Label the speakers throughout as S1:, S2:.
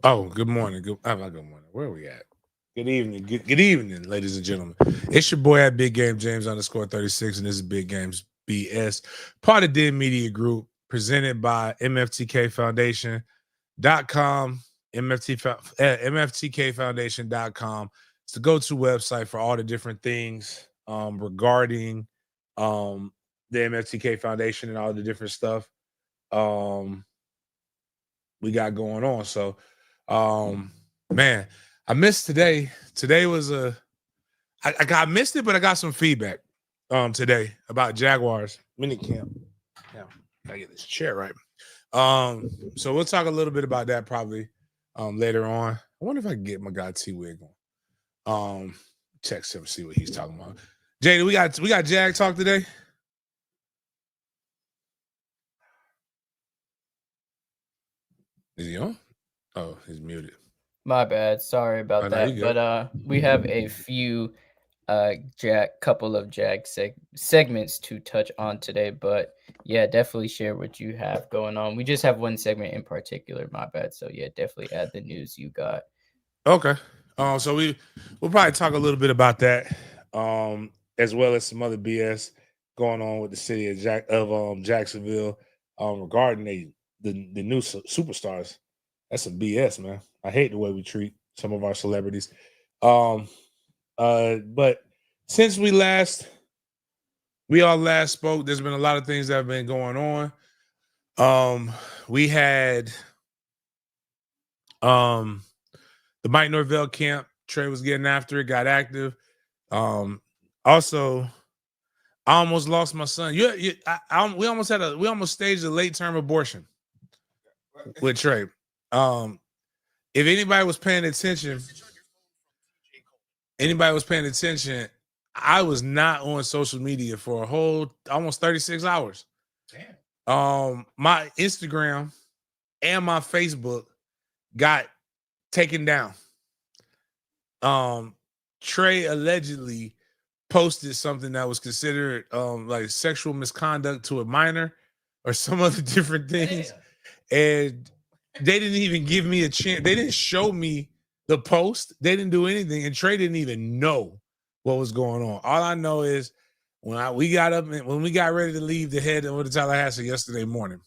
S1: Oh, good morning. Good morning. Where are we at? Good evening. Good evening, ladies and gentlemen. It's your boy at Big Game James _36, and this is Big Games B.S. Part of Dead Media Group, presented by MFTKFoundation.com. MFTKFoundation.com. It's the go-to website for all the different things regarding the MFTK Foundation and all the different stuff we got going on. So man, I missed today. Today was I missed it, but I got some feedback today about Jaguars mini camp. Yeah, gotta get this chair right. So we'll talk a little bit about that probably later on. I wonder if I can get my guy T Wig on. Text him, see what he's talking about. Jada, we got Jag talk today. Is he on? Oh, he's muted.
S2: My bad. Sorry about that. But we have a few couple of Jag segments to touch on today. But yeah, definitely share what you have going on. We just have one segment in particular. My bad. So yeah, definitely add the news you got.
S1: Okay. So we'll probably talk a little bit about that, as well as some other BS going on with the city of Jacksonville, regarding the new superstars. That's some BS, man. I hate the way we treat some of our celebrities. But since we all last spoke, there's been a lot of things that have been going on. We had the Mike Norvell camp. Trey was getting after it, got active. Also, I almost lost my son. We almost staged a late term abortion with Trey. If anybody was paying attention, I was not on social media for a whole almost 36 hours. Damn. My Instagram and my Facebook got taken down. Trey allegedly posted something that was considered like sexual misconduct to a minor or some other different things. Damn. And they didn't even give me a chance. They didn't show me the post. They didn't do anything. And Trey didn't even know what was going on. All I know is when we got ready to leave the head of the Tallahassee yesterday morning,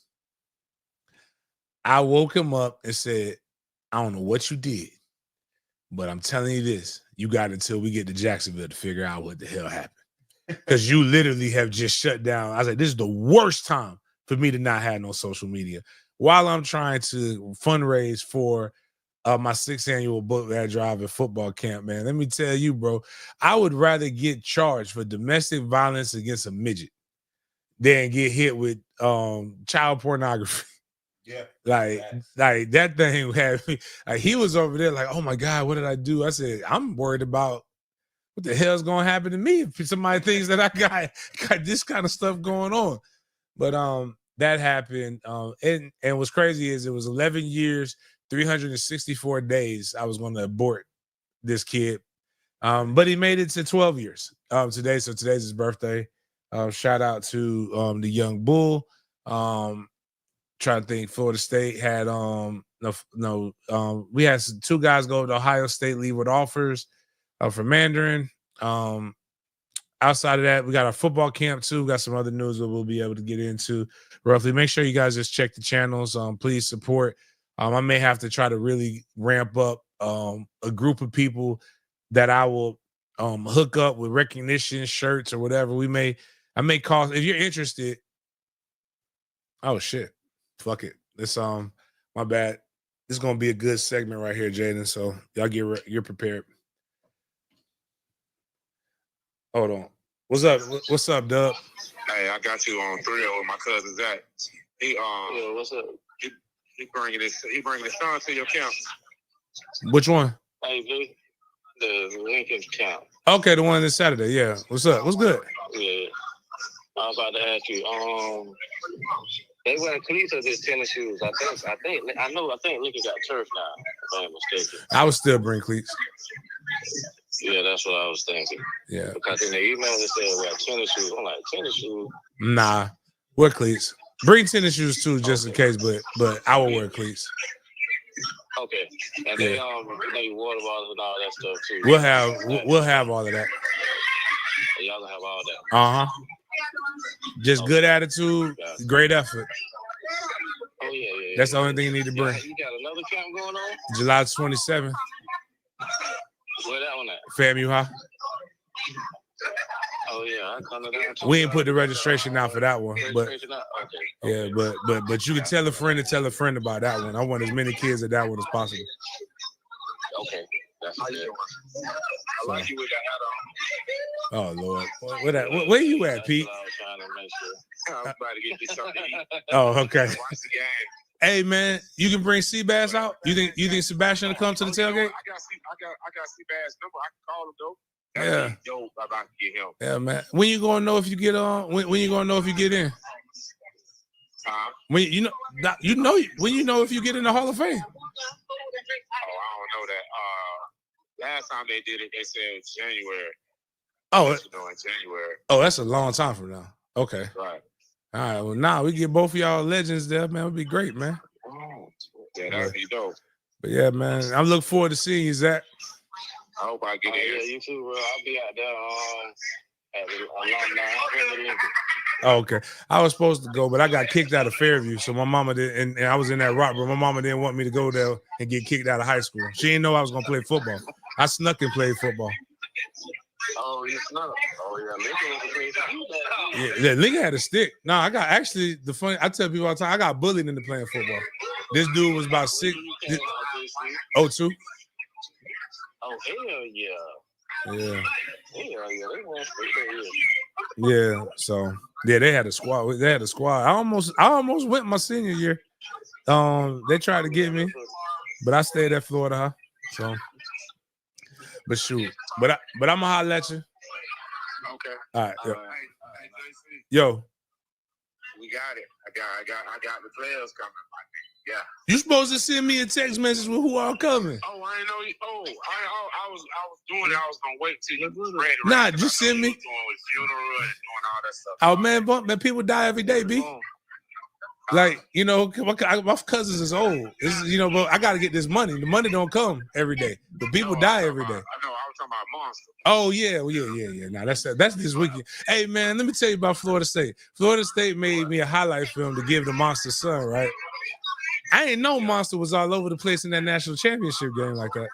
S1: I woke him up and said, I don't know what you did, but I'm telling you this, you got until we get to Jacksonville to figure out what the hell happened. Because you literally have just shut down. I was like, this is the worst time for me to not have no social media while I'm trying to fundraise for my 6th annual book bag drive at football camp, man. Let me tell you, bro, I would rather get charged for domestic violence against a midget than get hit with child pornography. Yeah, like that thing had me. Like, he was over there, like, oh my God, what did I do? I said, I'm worried about what the hell's gonna happen to me if somebody thinks that I got this kind of stuff going on. But that happened. And what's crazy is it was 11 years, 364 days I was going to abort this kid. But he made it to 12 years today. So today's his birthday. Shout out to the young bull. Trying to think, Florida State had we had 2 guys go to Ohio State, leave with offers for Mandarin. Outside of that, we got our football camp too. Got some other news that we'll be able to get into roughly. Make sure you guys just check the channels. Please support. I may have to try to really ramp up a group of people that I will hook up with recognition shirts or whatever. I may call if you're interested. Oh shit. Fuck it. This my bad. This is gonna be a good segment right here, Jaden. So y'all you're prepared. Hold on. What's up? What's up, Dub?
S3: Hey, I got you on 3 with my cousin Zach. He
S4: yeah, what's up?
S3: He bringing his son to your camp.
S1: Which one?
S3: Hey, V, the Lincoln camp.
S1: Okay, the one this Saturday. Yeah. What's up? What's good?
S3: Yeah. I was about to ask you. They wear cleats or just tennis shoes. I think Lincoln got turf now, if I'm mistaken.
S1: I would still bring cleats.
S3: Yeah, that's what I was thinking.
S1: Yeah.
S3: Because in the email they said wear tennis shoes. I'm like, tennis shoes?
S1: Nah. Wear cleats. Bring tennis shoes too, just in case, but I will wear cleats.
S3: Okay. And they water bottles and all that stuff too.
S1: We'll have all of that.
S3: Y'all gonna have all that.
S1: Uh-huh. Just good attitude, great effort.
S3: Oh yeah.
S1: That's the only thing you need to bring.
S3: You got another camp going on?
S1: July 27th.
S3: Where that one at?
S1: FAMU High.
S3: Oh yeah, I come to that.
S1: We ain't put the registration out for that one, but yeah, but you can tell a friend about that one. I want as many kids at that one as possible.
S3: Okay, that's good. I like you with that
S1: hat on. Oh Lord, where you at, Pete?
S3: I was trying to make sure. I was about to get you something to eat.
S1: Oh, okay.
S3: Watch the game.
S1: Hey man, you can bring Seabass out. You think Sebastian will come to the tailgate?
S3: I got Seabass number. I can call him though.
S1: Yeah.
S3: Yo, I'm about to get him.
S1: Yeah, man. When you gonna know if you get on? When you gonna know if you get in? When you know if you get in the Hall of Fame?
S3: Oh, I don't know that. Last time they did it, they said it's January.
S1: Oh,
S3: in January.
S1: Oh, that's a long time from now. Okay.
S3: Right.
S1: All right. Well, we get both of y'all legends there, man. It'd be great, man.
S3: Oh, yeah, that'd be dope.
S1: But yeah, man, I'm looking forward to seeing you, Zach.
S3: I hope I get in. Yeah, you too, bro. I'll be out there at the alumni in Lincoln.
S1: Oh, okay. I was supposed to go, but I got kicked out of Fairview. So my mama did, and I was in that rock, but my mama didn't want me to go there and get kicked out of high school. She didn't know I was gonna play football. I snuck and played football.
S3: Oh, you snuck. Oh, yeah. Lincoln was a crazy.
S1: Yeah, Lincoln had a stick. No, I tell people all the time, I got bullied into playing football. This dude was about 6. Oh, 2?
S3: Oh, hell yeah.
S1: Yeah.
S3: Hell yeah. They won for
S1: yeah. So they had a squad. I almost went my senior year. They tried to get me, but I stayed at Florida High. So, but shoot, but I'm gonna holler at you.
S3: Okay.
S1: All right.
S3: Hey,
S1: Yo.
S3: We got it. I got the players coming. Yeah.
S1: You supposed to send me a text message with who all coming.
S3: Oh, I didn't know you. Oh, I was doing it. I was gonna wait till you ready.
S1: Nah, just send me.
S3: Doing with funeral and doing all that stuff.
S1: Oh man, people die every day, B. Like, my cousins is old. But I gotta get this money. The money don't come every day. But people die every day.
S3: I know. I was talking about Monster.
S1: Oh yeah. Now that's this weekend. Hey man, let me tell you about Florida State. Florida State made me a highlight film to give to Monster's son, right? I didn't know Monster was all over the place in that national championship game like that.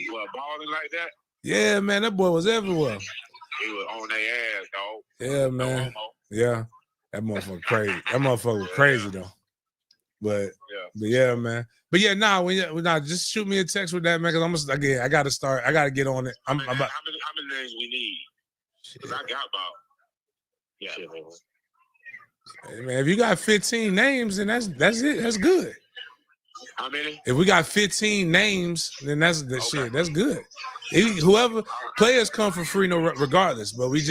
S3: What, balling like that?
S1: Yeah, man, that boy was everywhere.
S3: He was on their ass, dog.
S1: Yeah, man. Yeah, that motherfucker crazy. That motherfucker was crazy though. But yeah, man. But yeah, just shoot me a text with that, man. Cause I gotta start. I gotta get on it.
S3: How many names we need? Cause I got about. Yeah.
S1: Hey, man, if you got 15 names, then that's it. That's good.
S3: How many?
S1: If we got 15 names, then that's shit. That's good. Whoever players come for free, regardless. But we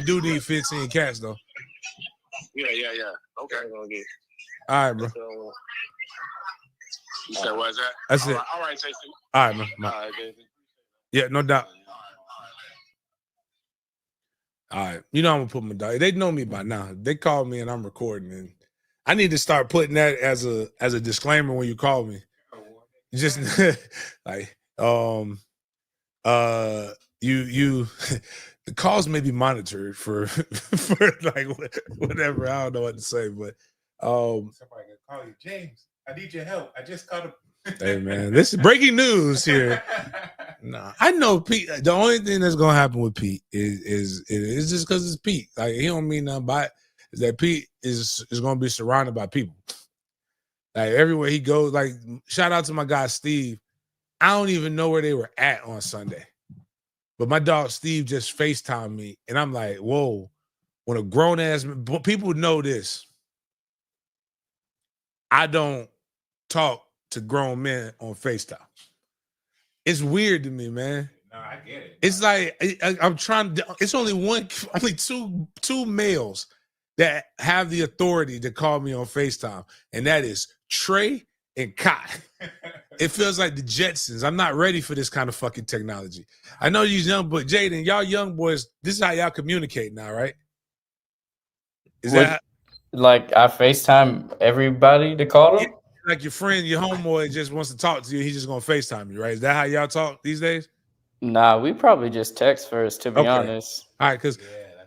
S1: do need 15 cats though.
S3: Yeah. Okay.
S1: All right, bro.
S3: You said what's that?
S1: That's it.
S3: All right, Jason.
S1: All right, man.
S3: All right, Jason.
S1: Yeah, no doubt. All right. I'm gonna put my dog. They know me by now. They call me and I'm recording, and I need to start putting that as a disclaimer when you call me. Just like you the calls may be monitored for like whatever. I don't know what to say, but
S4: somebody gonna call you, James. I need your help. I just caught him.
S1: Hey man, this is breaking news here. Nah, I know Pete. The only thing that's gonna happen with Pete is just because it's Pete. Like he don't mean nothing by it. Is that Pete is gonna be surrounded by people. Like everywhere he goes. Like shout out to my guy Steve. I don't even know where they were at on Sunday, but my dog Steve just FaceTimed me, and I'm like, whoa. When a grown ass people know this, I don't talk to grown men on FaceTime. It's weird to me, man.
S4: No, I get it.
S1: It's like I'm trying to. It's only two males that have the authority to call me on FaceTime, and that is Trey and Kai. It feels like the Jetsons. I'm not ready for this kind of fucking technology. I know these young boys, Jaden, y'all young boys. This is how y'all communicate now, right? Is that
S2: like I FaceTime everybody to call them?
S1: Like your friend, your homeboy just wants to talk to you. He's just gonna FaceTime you, right? Is that how y'all talk these days?
S2: Nah, we probably just text first, to be honest.
S1: All right, because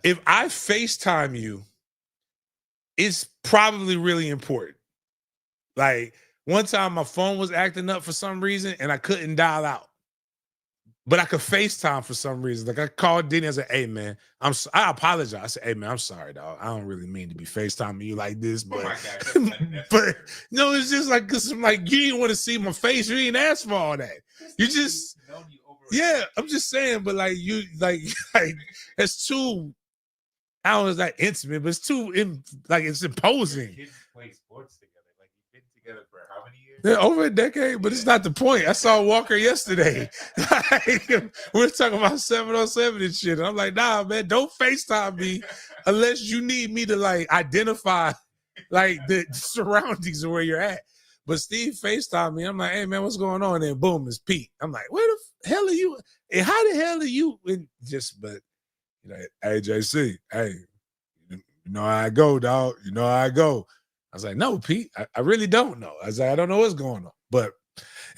S1: if I FaceTime you, it's probably really important. Like one time my phone was acting up for some reason and I couldn't dial out. But I could FaceTime for some reason. Like I called Denny and I said, hey man, I apologize. I said, hey man, I'm sorry, dog. I don't really mean to be FaceTiming you like this, but but no, it's just like because I'm like, you didn't want to see my face. You didn't ask for all that. You just I'm just saying, but like you like it's too, I don't know, it's like intimate, but it's too it's imposing.
S4: Kids play sports together. Like you've been together for how many years?
S1: Yeah, over a decade, but it's not the point. I saw Walker yesterday. We're talking about 707 and shit. And I'm like, nah, man, don't FaceTime me unless you need me to like identify like the surroundings of where you're at. But Steve FaceTime me. I'm like, hey man, what's going on? And boom, it's Pete. I'm like, where the hell are you? And how the hell are you? And but you know, hey JC, hey, you know how I go, dog. You know how I go. I was like, no, Pete, I really don't know. I was like, I don't know what's going on. But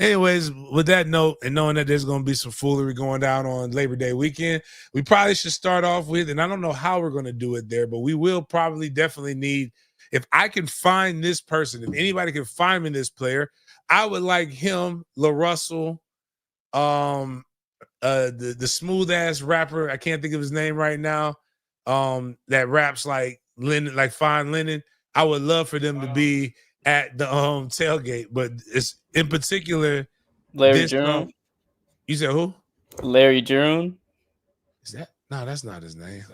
S1: anyways, with that note and knowing that there's going to be some foolery going down on Labor Day weekend, we probably should start off with, and I don't know how we're going to do it there, but we will probably definitely need, if I can find this person, if anybody can find me this player, I would like him, LaRussell, the smooth ass rapper, I can't think of his name right now, that raps like Lennon, like Fine Lennon. I would love for them to be at the tailgate, but it's in particular
S2: Larry June.
S1: You said who?
S2: Larry June.
S1: Is that no? That's not his name.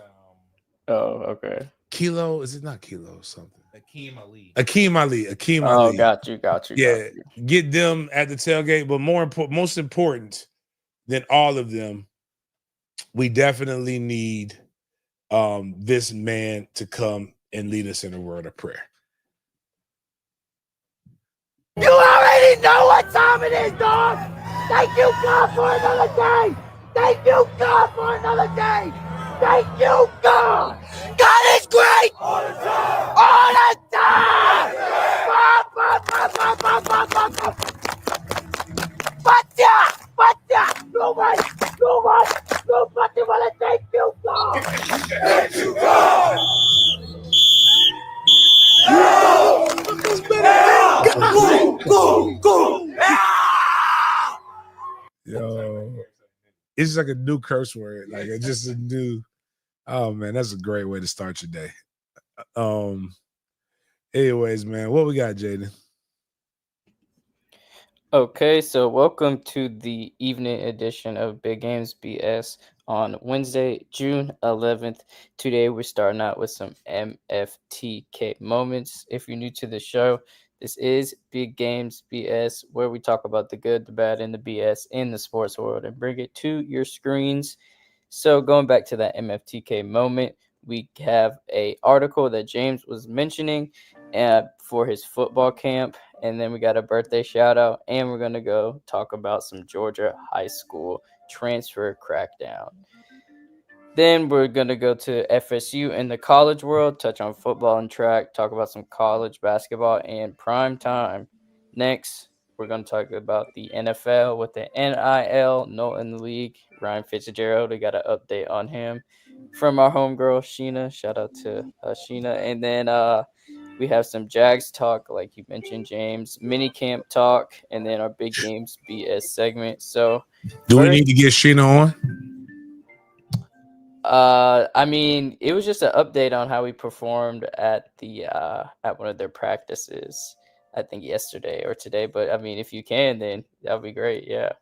S2: Oh, okay.
S1: Kilo, is it not Kilo or something?
S4: Akeem Ali.
S1: Akeem Ali.
S2: Oh, got you.
S1: Yeah, get them at the tailgate, but most important than all of them, we definitely need this man to come and lead us in a word of prayer.
S5: You already know what time it is, dog. Thank you, God, for another day. Thank you, God, for another day. Thank you, God. God is great. All the time. All the time. Nobody wanna thank you, God. Thank you, God. Go.
S1: Yo, it's like a new curse word, like it's just a new. Oh man, that's a great way to start your day. Anyways, man, what we got, Jaden?
S2: Okay, so welcome to the evening edition of Big Games BS on Wednesday, June 11th. Today, we're starting out with some MFTK moments. If you're new to the show, this is Big Games BS, where we talk about the good, the bad, and the BS in the sports world and bring it to your screens. So going back to that MFTK moment, we have an article that James was mentioning for his football camp. And then we got a birthday shout out, and we're going to go talk about some Georgia high school transfer crackdown. Then we're going to go to FSU in the college world, touch on football and track, talk about some college basketball and prime time. Next, we're going to talk about the NFL with the NIL, no in the league. Ryan Fitzgerald, we got an update on him from our homegirl, Sheena. Shout out to Sheena. And then we have some Jags talk, like you mentioned, James, mini camp talk, and then our Big Games BS segment. So,
S1: we need to get Sheena on?
S2: I mean, it was just an update on how we performed at the at one of their practices, I think yesterday or today. But I mean, if you can, then that would be great. Yeah.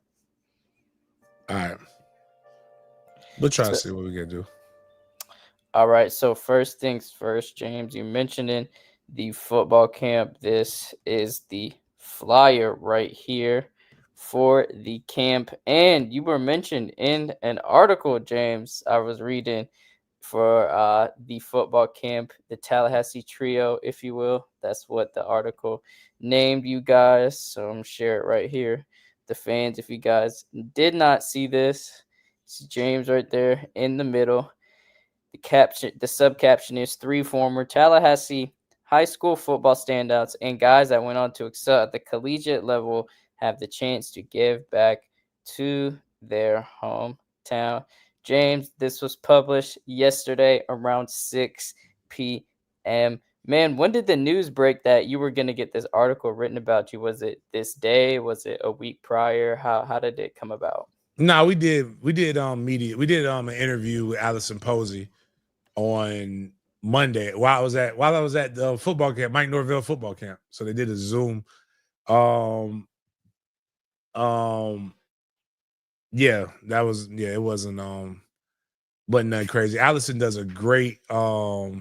S1: All right. We'll try to see what we can do.
S2: All right. So first things first, James, you mentioned in the football camp. This is the flyer right here for the camp. And you were mentioned in an article, James, I was reading for the football camp, the Tallahassee Trio, if you will. That's what the article named you guys. So I'm share it right here. The fans, if you guys did not see this, it's James right there in the middle. The sub caption is 3 former Tallahassee high school football standouts and guys that went on to excel at the collegiate level have the chance to give back to their hometown. James, this was published yesterday around 6 p.m. Man, when did the news break that you were going to get this article written about you? Was it this day? Was it a week prior? How did it come about?
S1: No, we did media. We did an interview with Allison Posey on Monday while I was at the football camp, Mike Norvell football camp. So they did a Zoom. Yeah, it wasn't nothing crazy. Allison does a great does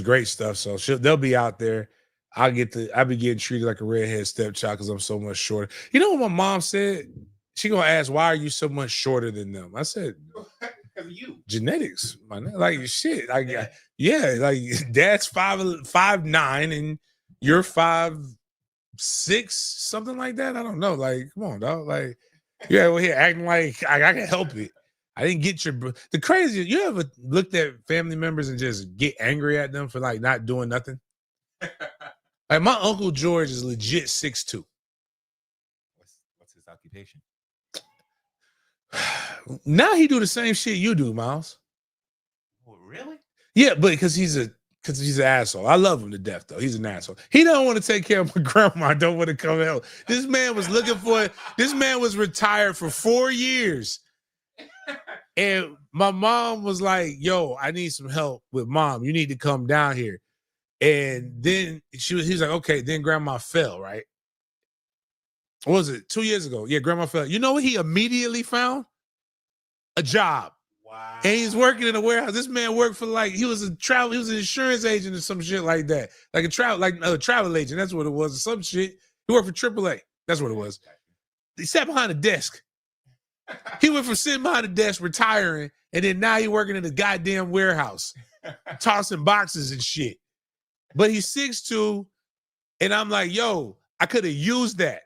S1: great stuff. So they'll be out there. I'll be getting treated like a redhead stepchild because I'm so much shorter. You know what my mom said? She gonna ask, why are you so much shorter than them? I said,
S4: because of you.
S1: Genetics, man. Like shit. Like yeah, like dad's 5'9" and you're 5'6", something like that. I don't know. Like, come on, dog. Like, you're over here acting like I can help it. I didn't get the crazy. You ever looked at family members and just get angry at them for like not doing nothing? Like my Uncle George is legit 6'2".
S4: What's his occupation?
S1: Now he do the same shit you do, Miles.
S4: Oh, really?
S1: Yeah, but because he's an asshole. I love him to death, though. He's an asshole. He don't want to take care of my grandma. I don't want to come out. This man was looking for it. This man was retired for 4 years. And my mom was like, yo, I need some help with mom. You need to come down here. And then he was like, okay. Then grandma fell, right? What was it? 2 years ago. Yeah, grandma fell. You know what he immediately found? A job.
S4: Wow.
S1: And he's working in a warehouse. This man worked for he was an insurance agent or some shit like that. Like a travel agent. That's what it was. Or some shit. He worked for AAA. That's what it was. He sat behind a desk. He went from sitting behind a desk, retiring, and then now he's working in a goddamn warehouse, tossing boxes and shit. But he's 6'2", and I'm like, yo, I could have used that.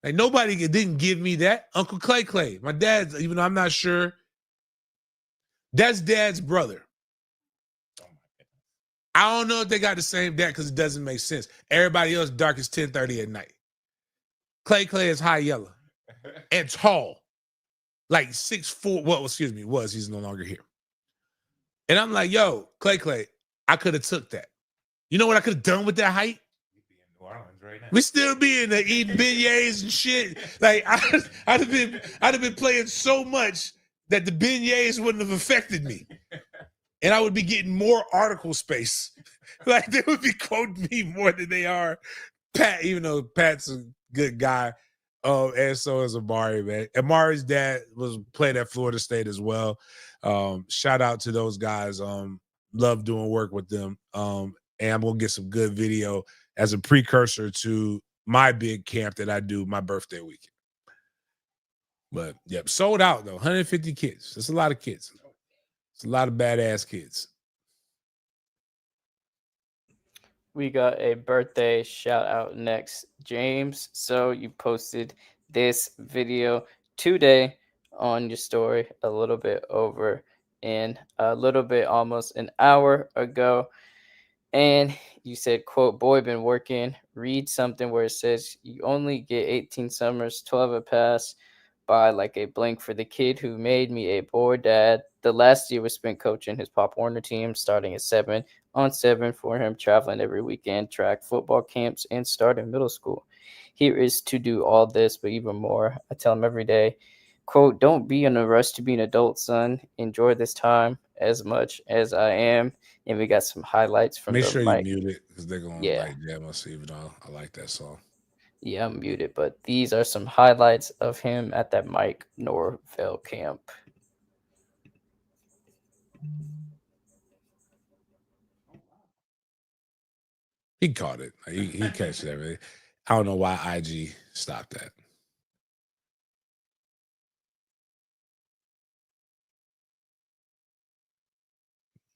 S1: Like nobody didn't give me that. Uncle Clay. My dad, even though I'm not sure, that's dad's brother. I don't know if they got the same dad because it doesn't make sense. Everybody else dark as 10:30 at night. Clay is high yellow and tall. Like 6'4". Well, excuse me, he's no longer here. And I'm like, yo, Clay, I could have took that. You know what I could have done with that height?
S4: We'd be in New Orleans right now.
S1: We still be in there eating beignets and shit. Like I'd have been playing so much that the beignets wouldn't have affected me. And I would be getting more article space. Like they would be quoting me more than they are Pat, even though Pat's a good guy. And so is Amari, man. Amari's dad played at Florida State as well. Shout out to those guys. Love doing work with them. And I'm gonna get some good video as a precursor to my big camp that I do my birthday weekend. But yep, sold out though. 150 kids. That's a lot of kids. It's a lot of badass kids.
S2: We got a birthday shout out next, James. So you posted this video today on your story a little bit almost an hour ago. And you said, quote, boy, been working. Read something where it says you only get 18 summers, 12 a pass by like a blank for the kid who made me a bored dad. The last year was spent coaching his Pop Warner team, starting at 7-on-7 for him, traveling every weekend, track football camps, and starting middle school. Here is to do all this, but even more. I tell him every day, quote, don't be in a rush to be an adult, son. Enjoy this time as much as I am. And we got some highlights from
S1: Make
S2: the
S1: sure
S2: mic.
S1: you mute it because they're going to like jam us, even though I like that song.
S2: Yeah, I'm muted, but these are some highlights of him at that Mike Norvell camp.
S1: He caught it. He catches everything. I don't know why IG stopped that.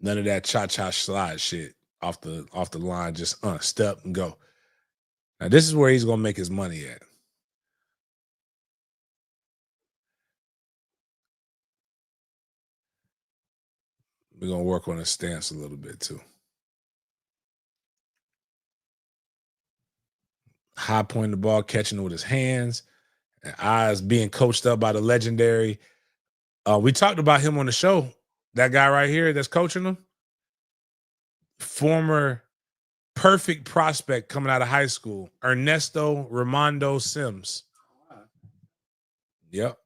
S1: None of that cha-cha slide shit off the line. Just step and go. Now this is where he's gonna make his money at. We're gonna work on his stance a little bit too. High pointing the ball, catching it with his hands, and eyes being coached up by the legendary. We talked about him on the show. That guy right here that's coaching him, former perfect prospect coming out of high school, Ernesto Ramondo Sims. Yep.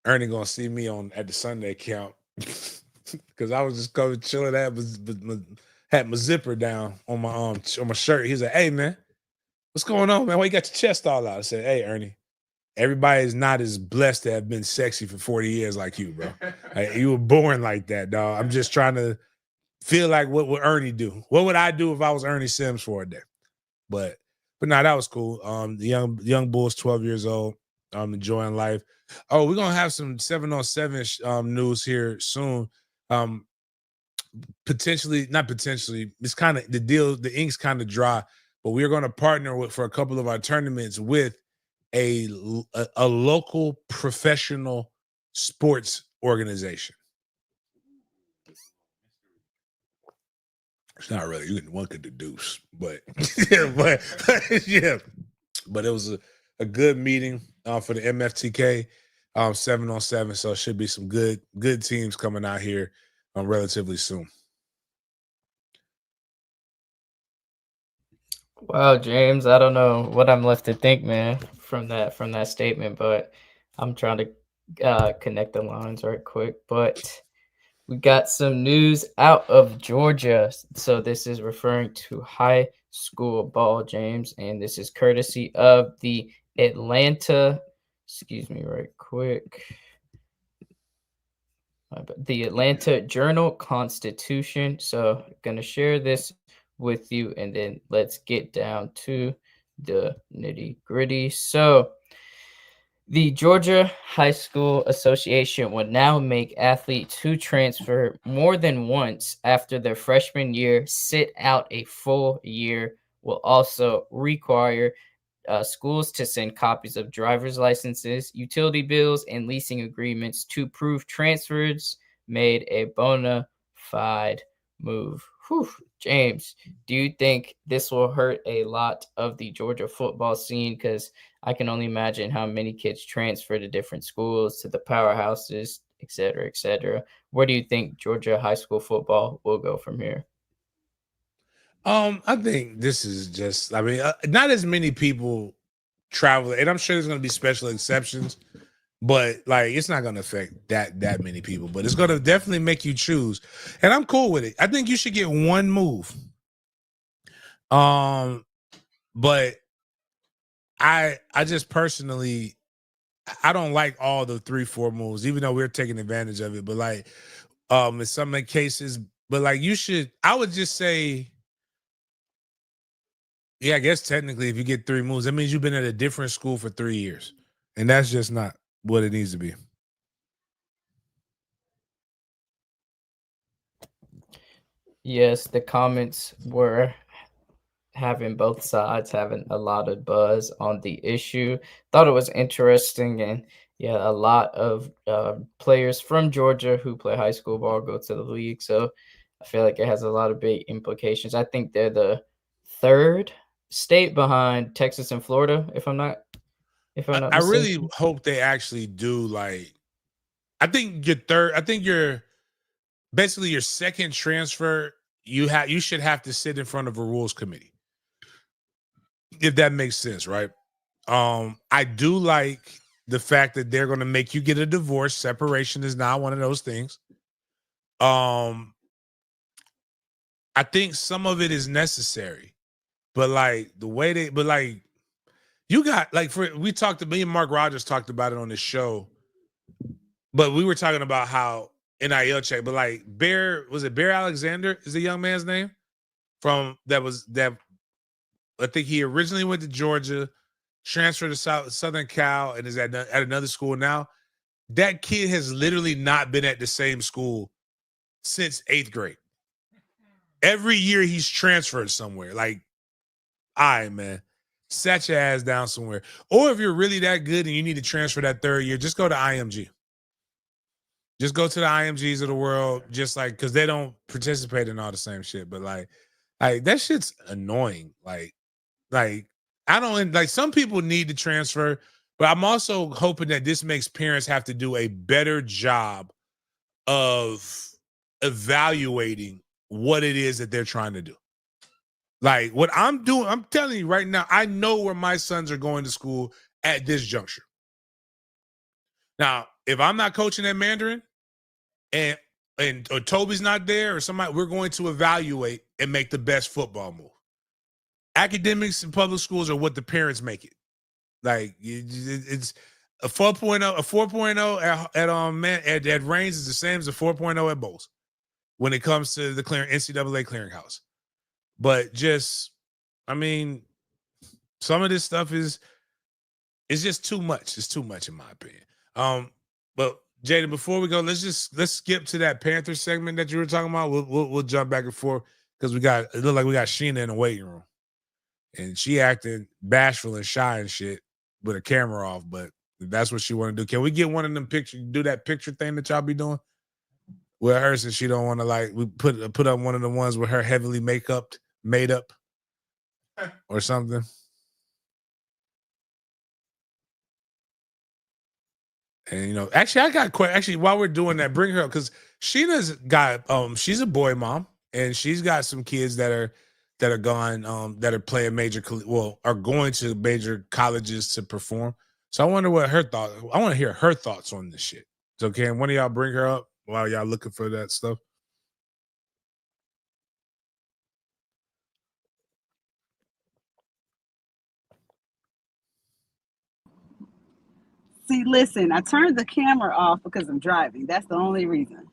S1: Ernie gonna see me at the Sunday camp because I was just coming chilling. Had my zipper down on my shirt. He's like, "Hey man, what's going on, man? Why you got your chest all out?" I said, "Hey Ernie, everybody is not as blessed to have been sexy for 40 years like you, bro. Like, you were born like that, dog. I'm just trying to feel like what would Ernie do? What would I do if I was Ernie Sims for a day?" But no, that was cool. The young bull's 12 years old. Enjoying life. Oh, we're gonna have some 7-on-7 news here soon. Potentially, not potentially. It's kind of the deal. The ink's kind of dry, but we're going to partner for a couple of our tournaments with a local professional sports organization. It's not really, one could deduce, but yeah, but it was a good meeting for the MFTK 7-on-7. So it should be some good teams coming out here relatively soon.
S2: Wow, James, I don't know what I'm left to think, man, from that statement, but I'm trying to connect the lines right quick. But we got some news out of Georgia. So this is referring to high school ball, James, and this is courtesy of the Atlanta, the Atlanta Journal-Constitution. So I'm going to share this with you, and then let's get down to the nitty-gritty. So the Georgia High School Association would now make athletes who transfer more than once after their freshman year sit out a full year. Will also require schools to send copies of driver's licenses, utility bills, and leasing agreements to prove transfers made a bona fide move. Whew. James, do you think this will hurt a lot of the Georgia football scene? Because I can only imagine how many kids transfer to different schools, to the powerhouses, et cetera, et cetera. Where do you think Georgia high school football will go from here?
S1: I think this is just, not as many people travel, and I'm sure there's going to be special exceptions, but like it's not going to affect that many people, but it's going to definitely make you choose, and I'm cool with it. I think you should get one move. But I just personally, I don't like all the 3-4 moves, even though we're taking advantage of it. But like, in some cases, but like I would just say, yeah, I guess technically if you get 3 moves, that means you've been at a different school for 3 years. And that's just not what it needs to be.
S2: Yes, the comments were having both sides having a lot of buzz on the issue. Thought it was interesting, and yeah, a lot of players from Georgia who play high school ball go to the league. So I feel like it has a lot of big implications. I think they're the 3rd state behind Texas and Florida, if I'm not
S1: I really hope they actually do. Like, I think you're basically your second transfer. You should have to sit in front of a rules committee, if that makes sense, right? I do like the fact that they're going to make you get a divorce. Separation is not one of those things. I think some of it is necessary, but like the way you got like me and Mark Rogers talked about it on this show, but we were talking about how NIL check, but like Bear Alexander is the young man's name that I think he originally went to Georgia, transferred to Southern Cal, and is at another school now. That kid has literally not been at the same school since 8th grade. Every year he's transferred somewhere. Like, all right, man, set your ass down somewhere. Or if you're really that good and you need to transfer that 3rd year, just go to IMG. Just go to the IMGs of the world, just like, because they don't participate in all the same shit. But like that shit's annoying. Like I don't like, some people need to transfer, but I'm also hoping that this makes parents have to do a better job of evaluating what it is that they're trying to do. Like what I'm doing, I'm telling you right now, I know where my sons are going to school at this juncture. Now, if I'm not coaching at Mandarin or Toby's not there or somebody, we're going to evaluate and make the best football move. Academics in public schools are what the parents make it. Like it's a 4.0, a 4.0 at Reigns is the same as a 4.0 at Bowles when it comes to the NCAA clearinghouse. But just, I mean, some of this stuff is just too much. It's too much in my opinion. But Jada, before we go, let's skip to that Panthers segment that you were talking about. We'll jump back and forth because it looked like we got Sheena in the waiting room. And she acting bashful and shy and shit with her camera off, but that's what she want to do. Can we get one of them do that picture thing that y'all be doing with her, since she don't want to, like, we put up one of the ones with her heavily made up or something. And actually while we're doing that, bring her up, because Sheena's got she's a boy mom and she's got some kids that are gone, that are playing are going to major colleges to perform. So I wonder what her thoughts. I want to hear her thoughts on this shit. So can one of y'all bring her up while y'all looking for that stuff?
S6: See, listen, I turned the camera off because I'm driving. That's the only reason.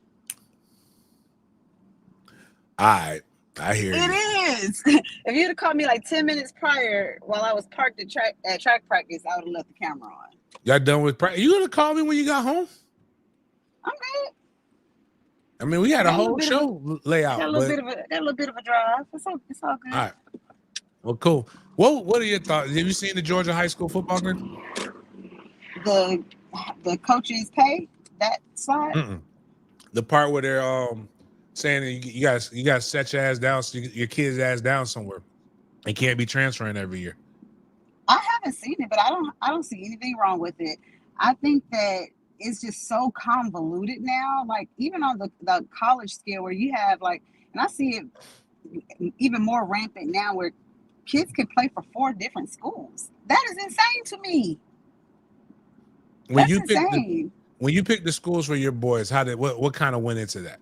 S1: All right. I hear you.
S6: It is. If you'd have called me like 10 minutes prior while I was parked at track practice, I would have left the camera on.
S1: Y'all done with practice? You gonna call me when you got home?
S6: I'm good.
S1: I mean, we had a whole show layout.
S6: Got a little bit of a drive. It's all good.
S1: All right. Well, cool. What are your thoughts? Have you seen the Georgia high school football game?
S6: The coaches pay that slide?
S1: The part where they're saying that you guys set your ass down, so your kids' ass down somewhere. They can't be transferring every year.
S6: I haven't seen it, but I don't see anything wrong with it. I think that it's just so convoluted now. Like even on the college scale, where you have like, and I see it even more rampant now, where kids can play for 4 different schools. That is insane to me. When
S1: you pick the schools for your boys, what kind of went into that?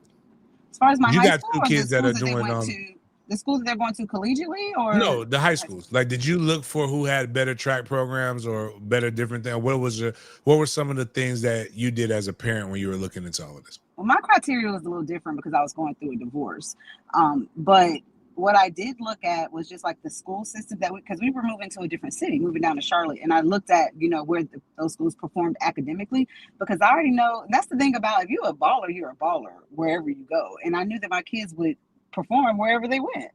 S6: As far as my
S1: you
S6: high
S1: got
S6: school,
S1: 2 kids that are doing
S6: the schools that they're going to collegiately, or
S1: no, the high schools. Like, did you look for who had better track programs or better different things? What were some of the things that you did as a parent when you were looking into all of this?
S6: Well, my criteria was a little different because I was going through a divorce. But what I did look at was just like the school system because we were moving to a different city, moving down to Charlotte. And I looked at, where those schools performed academically, because I already know that's the thing about, if you're a baller wherever you go. And I knew that my kids would perform wherever they went.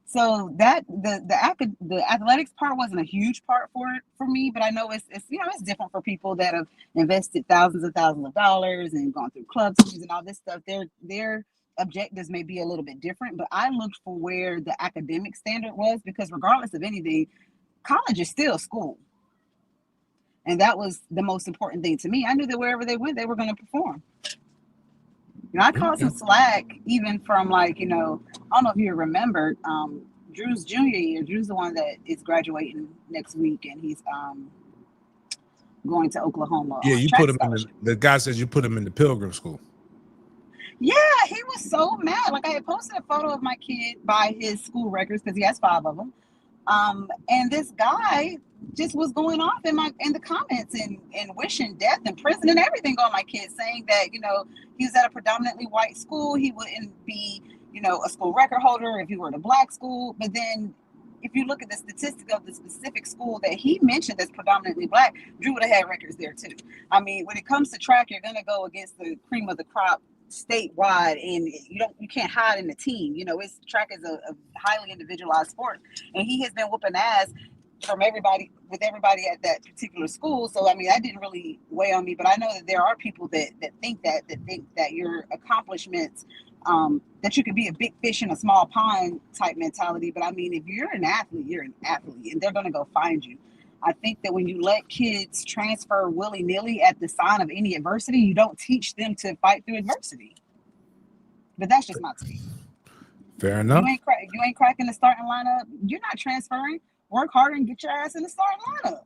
S6: So that the athletics part wasn't a huge part for me, but I know it's different for people that have invested thousands of dollars and gone through club teams and all this stuff. Their objectives may be a little bit different, but I looked for where the academic standard was, because regardless of anything, college is still school. And that was the most important thing to me. I knew that wherever they went, they were going to perform. I caught some slack even from I don't know if you remember, Drew's junior year. Drew's the one that is graduating next week, and he's going to Oklahoma.
S1: Yeah, you put him the guy says you put him in the Pilgrim School.
S6: Yeah, he was so mad. Like, I had posted a photo of my kid by his school records because he has 5 of them. And this guy just was going off in the comments and wishing death and prison and everything on my kid, saying that, you know, he was at a predominantly white school, he wouldn't be, you know, a school record holder if he were at a black school. But then if you look at the statistic of the specific school that he mentioned that's predominantly black, Drew would have had records there too. I mean, when it comes to track, you're going to go against the cream of the crop statewide, and you can't hide in the team. You know, it's track is a highly individualized sport, and he has been whooping ass from everybody at that particular school. So I mean, that didn't really weigh on me, but I know that there are people that think that your accomplishments, that you could be a big fish in a small pond type mentality. But I mean, if you're an athlete, you're an athlete, and they're going to go find you. I think that when you let kids transfer willy-nilly at the sign of any adversity, you don't teach them to fight through adversity. But that's just my take.
S1: Fair enough.
S6: You ain't cracking the starting lineup. You're not transferring. Work harder and get your ass in the starting lineup.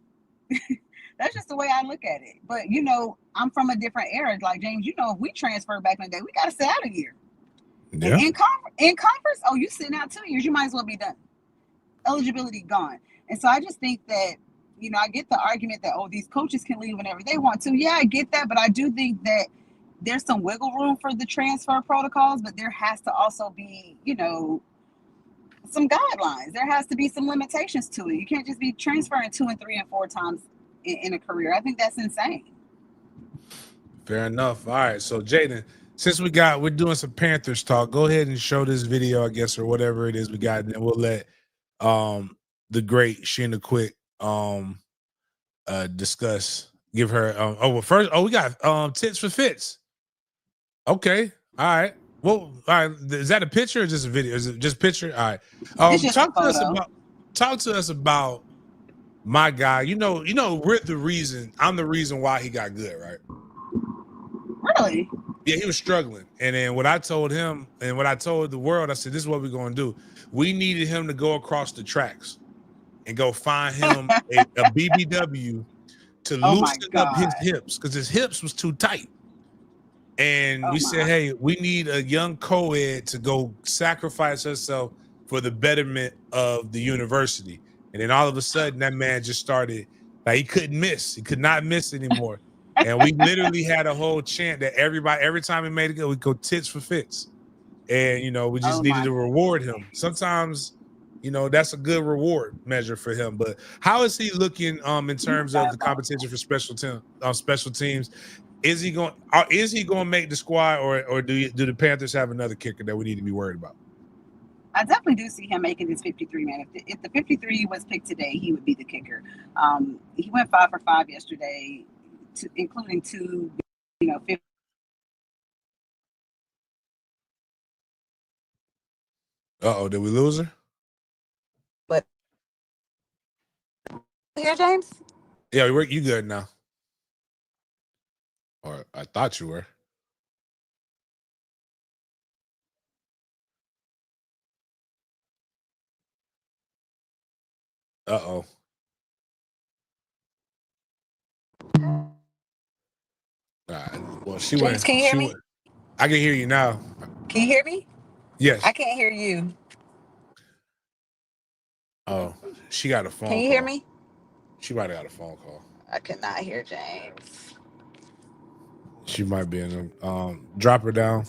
S6: That's just the way I look at it. But, you know, I'm from a different era. Like, James, you know, if we transfer back in the day, we got to sit out a year.
S1: Yeah.
S6: In conference, oh, you sitting out 2 years, you might as well be done. Eligibility gone. And so I just think that, you know, I get the argument that, oh, these coaches can leave whenever they want to. Yeah, I get that. But I do think that there's some wiggle room for the transfer protocols, but there has to also be, you know, some guidelines. There has to be some limitations to it. You can't just be transferring 2 and 3 and 4 times in a career. I think that's insane.
S1: Fair enough. All right. So Jaden, since we're doing some Panthers talk, go ahead and show this video, I guess, or whatever it is we got, and then we'll let the great Sheena Quick discuss, give her we got tits for fits. Okay. All right. Well, all right. Is that a picture or just a video? Is it just picture? All right. Talk to us about my guy. You know, I'm the reason why he got good, right?
S6: Really?
S1: Yeah, he was struggling. And then what I told him and what I told the world, I said, this is what we're going to do. We needed him to go across the tracks and go find him a BBW to loosen up his hips, because his hips was too tight. And we said, hey, we need a young co-ed to go sacrifice herself for the betterment of the university. And then all of a sudden, that man just started, like, he couldn't miss. He could not miss anymore. And we literally had a whole chant that every time he made it go, we go tits for fits. And, you know, we just needed to reward him. Sometimes, you know, that's a good reward measure for him. But how is he looking in terms of the competition for special teams? Is he going to make the squad, or do the Panthers have another kicker that we need to be worried about?
S6: I definitely do see him making this 53 man. If the 53 was picked today, he would be the kicker. He went 5 for 5 yesterday, including 2, you know, 50.
S1: Did we lose her?
S6: But here, James?
S1: Yeah, you good now. Or I thought you were. Uh-oh. All right. Well, she
S6: James,
S1: went.
S6: can you hear me?
S1: I can hear you now.
S6: Can you hear me?
S1: Yes.
S6: I can't hear you.
S1: Oh, she got a phone call.
S6: Can you hear me?
S1: She might have got a phone call.
S6: I cannot hear James.
S1: She might be in a drop her down.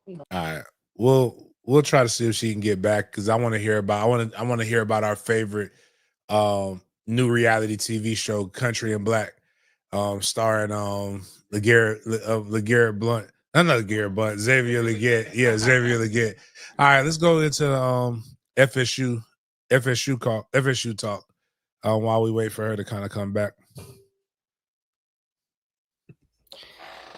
S1: All right. We'll try to see if she can get back, because I want to hear about our favorite new reality TV show, Country and Black, starring LeGarrette Blunt. Not LeGarrette Blunt, Xavier Leggett. Yeah, Xavier Leggett. All right, let's go into FSU talk while we wait for her to kind of come back.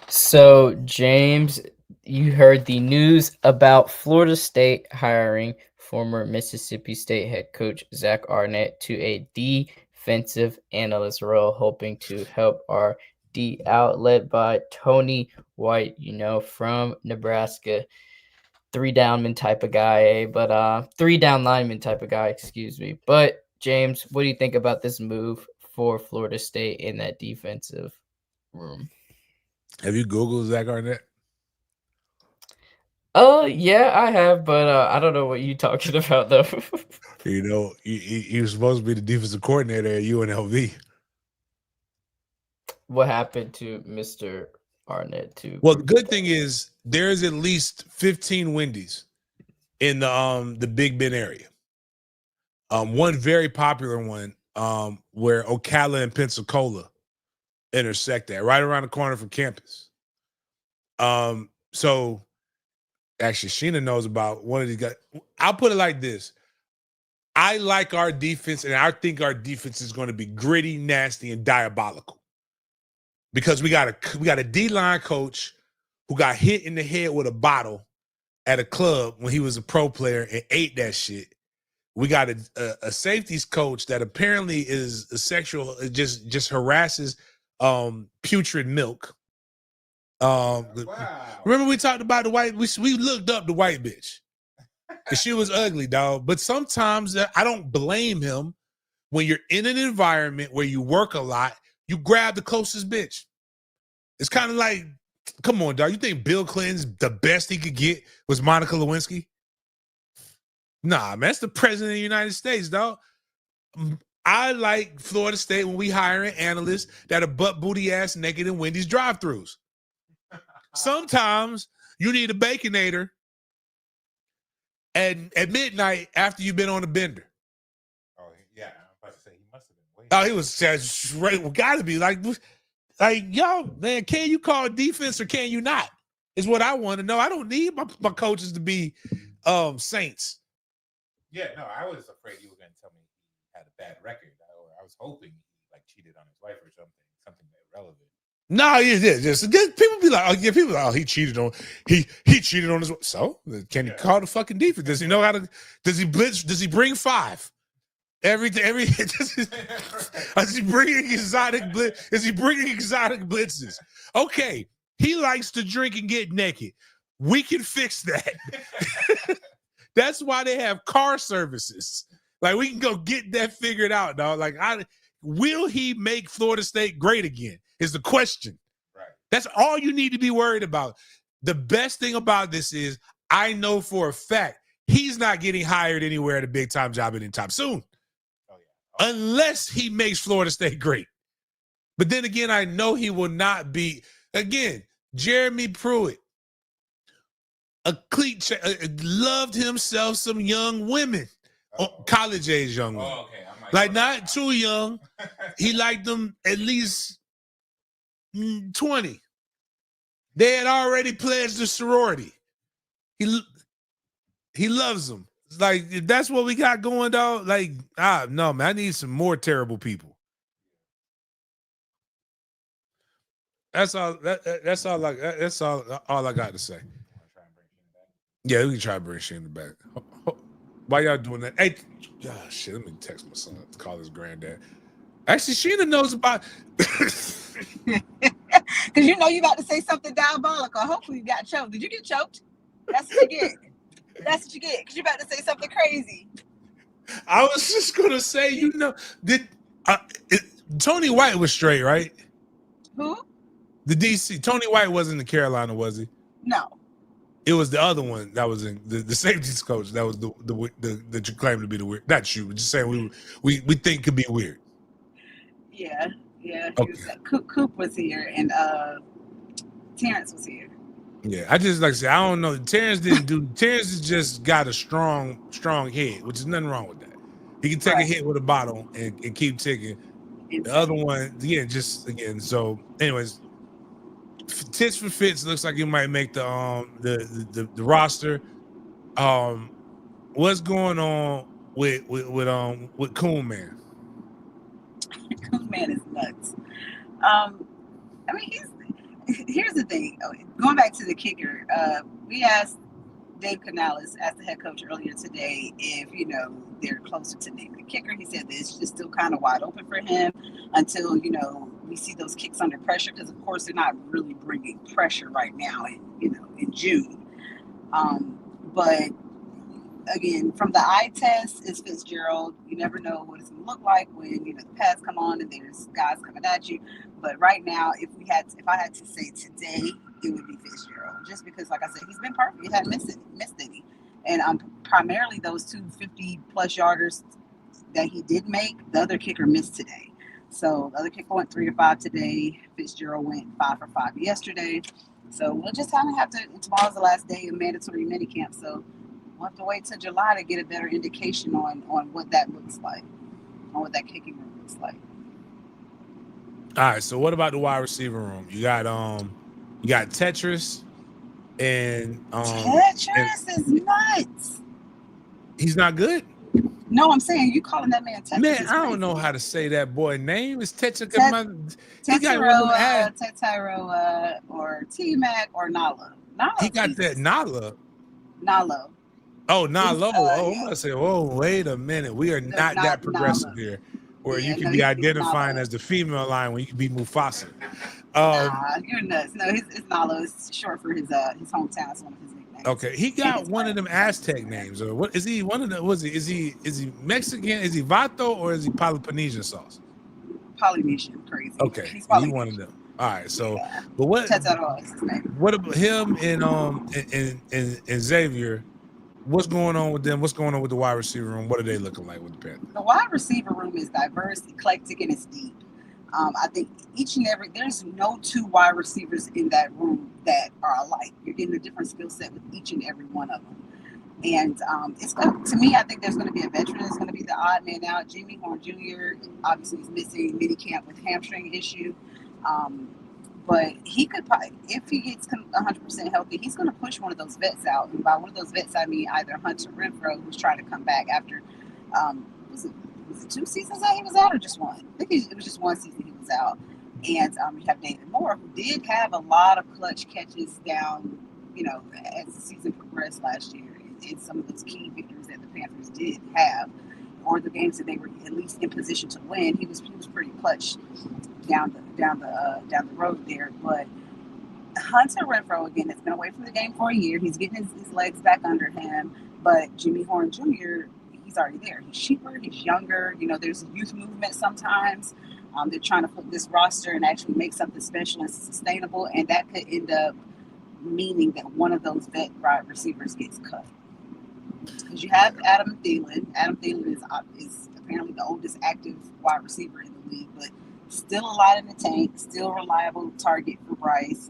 S2: So, James, you heard the news about Florida State hiring former Mississippi State head coach Zach Arnett to a defensive analyst role, hoping to help our D out, led by Tony White, you know, from Nebraska. 3-down lineman type of guy, excuse me. But, James, what do you think about this move for Florida State in that defensive room?
S1: Have you Googled Zach Arnett?
S2: Yeah, I have, but I don't know what you're talking about though.
S1: You know, he was supposed to be the defensive coordinator at UNLV.
S2: What happened to Mr. Arnett too?
S1: Well, the good thing is there's at least 15 Wendy's in the Big Bend area. One very popular one where Ocala and Pensacola intersect at, right around the corner from campus. So actually Sheena knows about one of these guys. I'll put it like this. I like our defense, and I think our defense is going to be gritty, nasty, and diabolical. Because we got a D-line coach who got hit in the head with a bottle at a club when he was a pro player and ate that shit. We got a safeties coach that apparently is a sexual, just harasses putrid milk. Wow. Remember we talked about the white, we looked up the white bitch. And she was ugly, dog. But sometimes I don't blame him. When you're in an environment where you work a lot, you grab the closest bitch. It's kind of like, come on, dog. You think Bill Clinton's the best he could get was Monica Lewinsky? Nah, man, that's the president of the United States, dog. I like Florida State when we hiring analysts that are butt booty ass naked in Wendy's drive-thrus. Sometimes you need a Baconator at midnight after you've been on a bender.
S4: Oh, yeah. I'm about to say he must have been waiting.
S1: Oh, he was just well, gotta be like, yo, man, can you call defense or can you not? Is what I want to know. I don't need my coaches to be saints.
S4: Yeah, no, I was afraid you were going to tell me he had a bad record. I was hoping he cheated on his wife or something irrelevant.
S1: No, he did. Just people be like, he cheated on his wife. So can he call the fucking defense? Does he know how to? Does he blitz? Does he bring 5? Every is he bringing exotic blitz? Is he bringing exotic blitzes? Okay, he likes to drink and get naked. We can fix that. That's why they have car services. Like we can go get that figured out, dog. Like, will he make Florida State great again? Is the question.
S4: Right.
S1: That's all you need to be worried about. The best thing about this is I know for a fact he's not getting hired anywhere at a big time job anytime soon. Unless he makes Florida State great. But then again, I know he will not be. Again, Jeremy Pruitt, a cleat loved himself some young women, college age young women.
S4: Oh, okay.
S1: Like not too young. He liked them at least 20. They had already pledged the sorority. He loves them. Like, if that's what we got going, dog, like, no, man, I need some more terrible people. That's all. That's all. That's all I got to say. Yeah, we can try to bring Shane back. Why y'all doing that? Hey, shit, let me text my son to call his granddad. Actually, Sheena knows about.
S6: Because you know you about to say something diabolical. Hopefully you got choked. Did you get choked? That's what you get. That's what you get. Because you're about to say something crazy.
S1: I was just gonna say, Tony White was straight, right?
S6: Who?
S1: The DC. Tony White wasn't in Carolina, was he?
S6: No.
S1: It was the other one that was in the safeties coach. That was the you claim to be the weird. Not you, but just saying we think could be weird.
S6: Yeah.
S1: Okay.
S6: Coop was here and Terrence was here.
S1: Yeah, I just like to say I don't know. Terrence has just got a strong head, which is nothing wrong with that. He can take a hit with a bottle and keep ticking. The other one, so anyways, tits for fits looks like he might make the roster. What's going on with Coon Man?
S6: Coon Man is nuts. I mean, here's the thing. Going back to the kicker, we asked Dave Canales, as the head coach earlier today, if they're closer to naming the kicker. He said that it's just still kind of wide open for him until we see those kicks under pressure, because of course they're not really bringing pressure right now in June. But again, from the eye test, it's Fitzgerald. You never know what it's going to look like when the pads come on and there's guys coming at you. But right now, if I had to say today, it would be Fitzgerald, just because, like I said, he's been perfect. He hadn't missed any. And primarily those 250-plus yarders that he did make, the other kicker missed today. So the other kicker went 3 for 5 today. Fitzgerald went 5 for 5 yesterday. So we'll just kind of have to, tomorrow's the last day of mandatory minicamp. So we'll have to wait till July to get a better indication on what that looks like, on what that kicking room looks like.
S1: All right. So what about the wide receiver room? You got Tetris and
S6: Tetris is nuts.
S1: He's not good.
S6: No, I'm saying you calling that man Tetris.
S1: Man, I don't know how to say that boy name. Is Tetris?
S6: Tetiroa, or T-Mac or Nala.
S1: He got that Nala.
S6: Nalo.
S1: Oh, Nalo. I'm
S6: Yeah.
S1: about to say, whoa, wait a minute. We are not that progressive
S6: Nala.
S1: here, where
S6: Yeah,
S1: you can
S6: no,
S1: be
S6: he's
S1: identifying
S6: Nala.
S1: as the female line when you can be Mufasa.
S6: You're nuts. No, it's Nalo. It's short for his hometown. It's one of his nicknames.
S1: Okay, he got one of them Aztec names, or what is he? One of them? Is he Mexican? Is he Vato or is he Peloponnesian sauce?
S6: Polynesian, crazy.
S1: Okay,
S6: he's
S1: he one of them. All right, so
S6: yeah.
S1: But what?
S6: Tetaro is his name.
S1: What about him and Xavier? What's going on with them? What's going on with the wide receiver room? What are they looking like with the Panthers?
S6: The wide receiver room is diverse, eclectic, and it's deep. I think there's no two wide receivers in that room that are alike. You're getting a different skill set with each and every one of them. And to me, I think there's going to be a veteran that's going to be the odd man out. Jimmy Horn Jr. obviously is missing minicamp with hamstring issue. But he could probably, if he gets 100% healthy, he's going to push one of those vets out. And by one of those vets, I mean either Hunter Renfrow, who's trying to come back after, was it 2 seasons that he was out or just one? I think it was just 1 season he was out. And you have David Moore, who did have a lot of clutch catches down, as the season progressed last year. In some of those key victories that the Panthers did have, or the games that they were at least in position to win, he was pretty clutch down the road there. But Hunter Renfrow, again, has been away from the game for a year. He's getting his legs back under him. But Jimmy Horn Jr., he's already there. He's cheaper. He's younger. There's youth movement sometimes. They're trying to put this roster and actually make something special and sustainable, and that could end up meaning that one of those vet wide receivers gets cut. Because you have Adam Thielen. Adam Thielen is apparently the oldest active wide receiver in the league, but still a lot in the tank, still a reliable target for Bryce,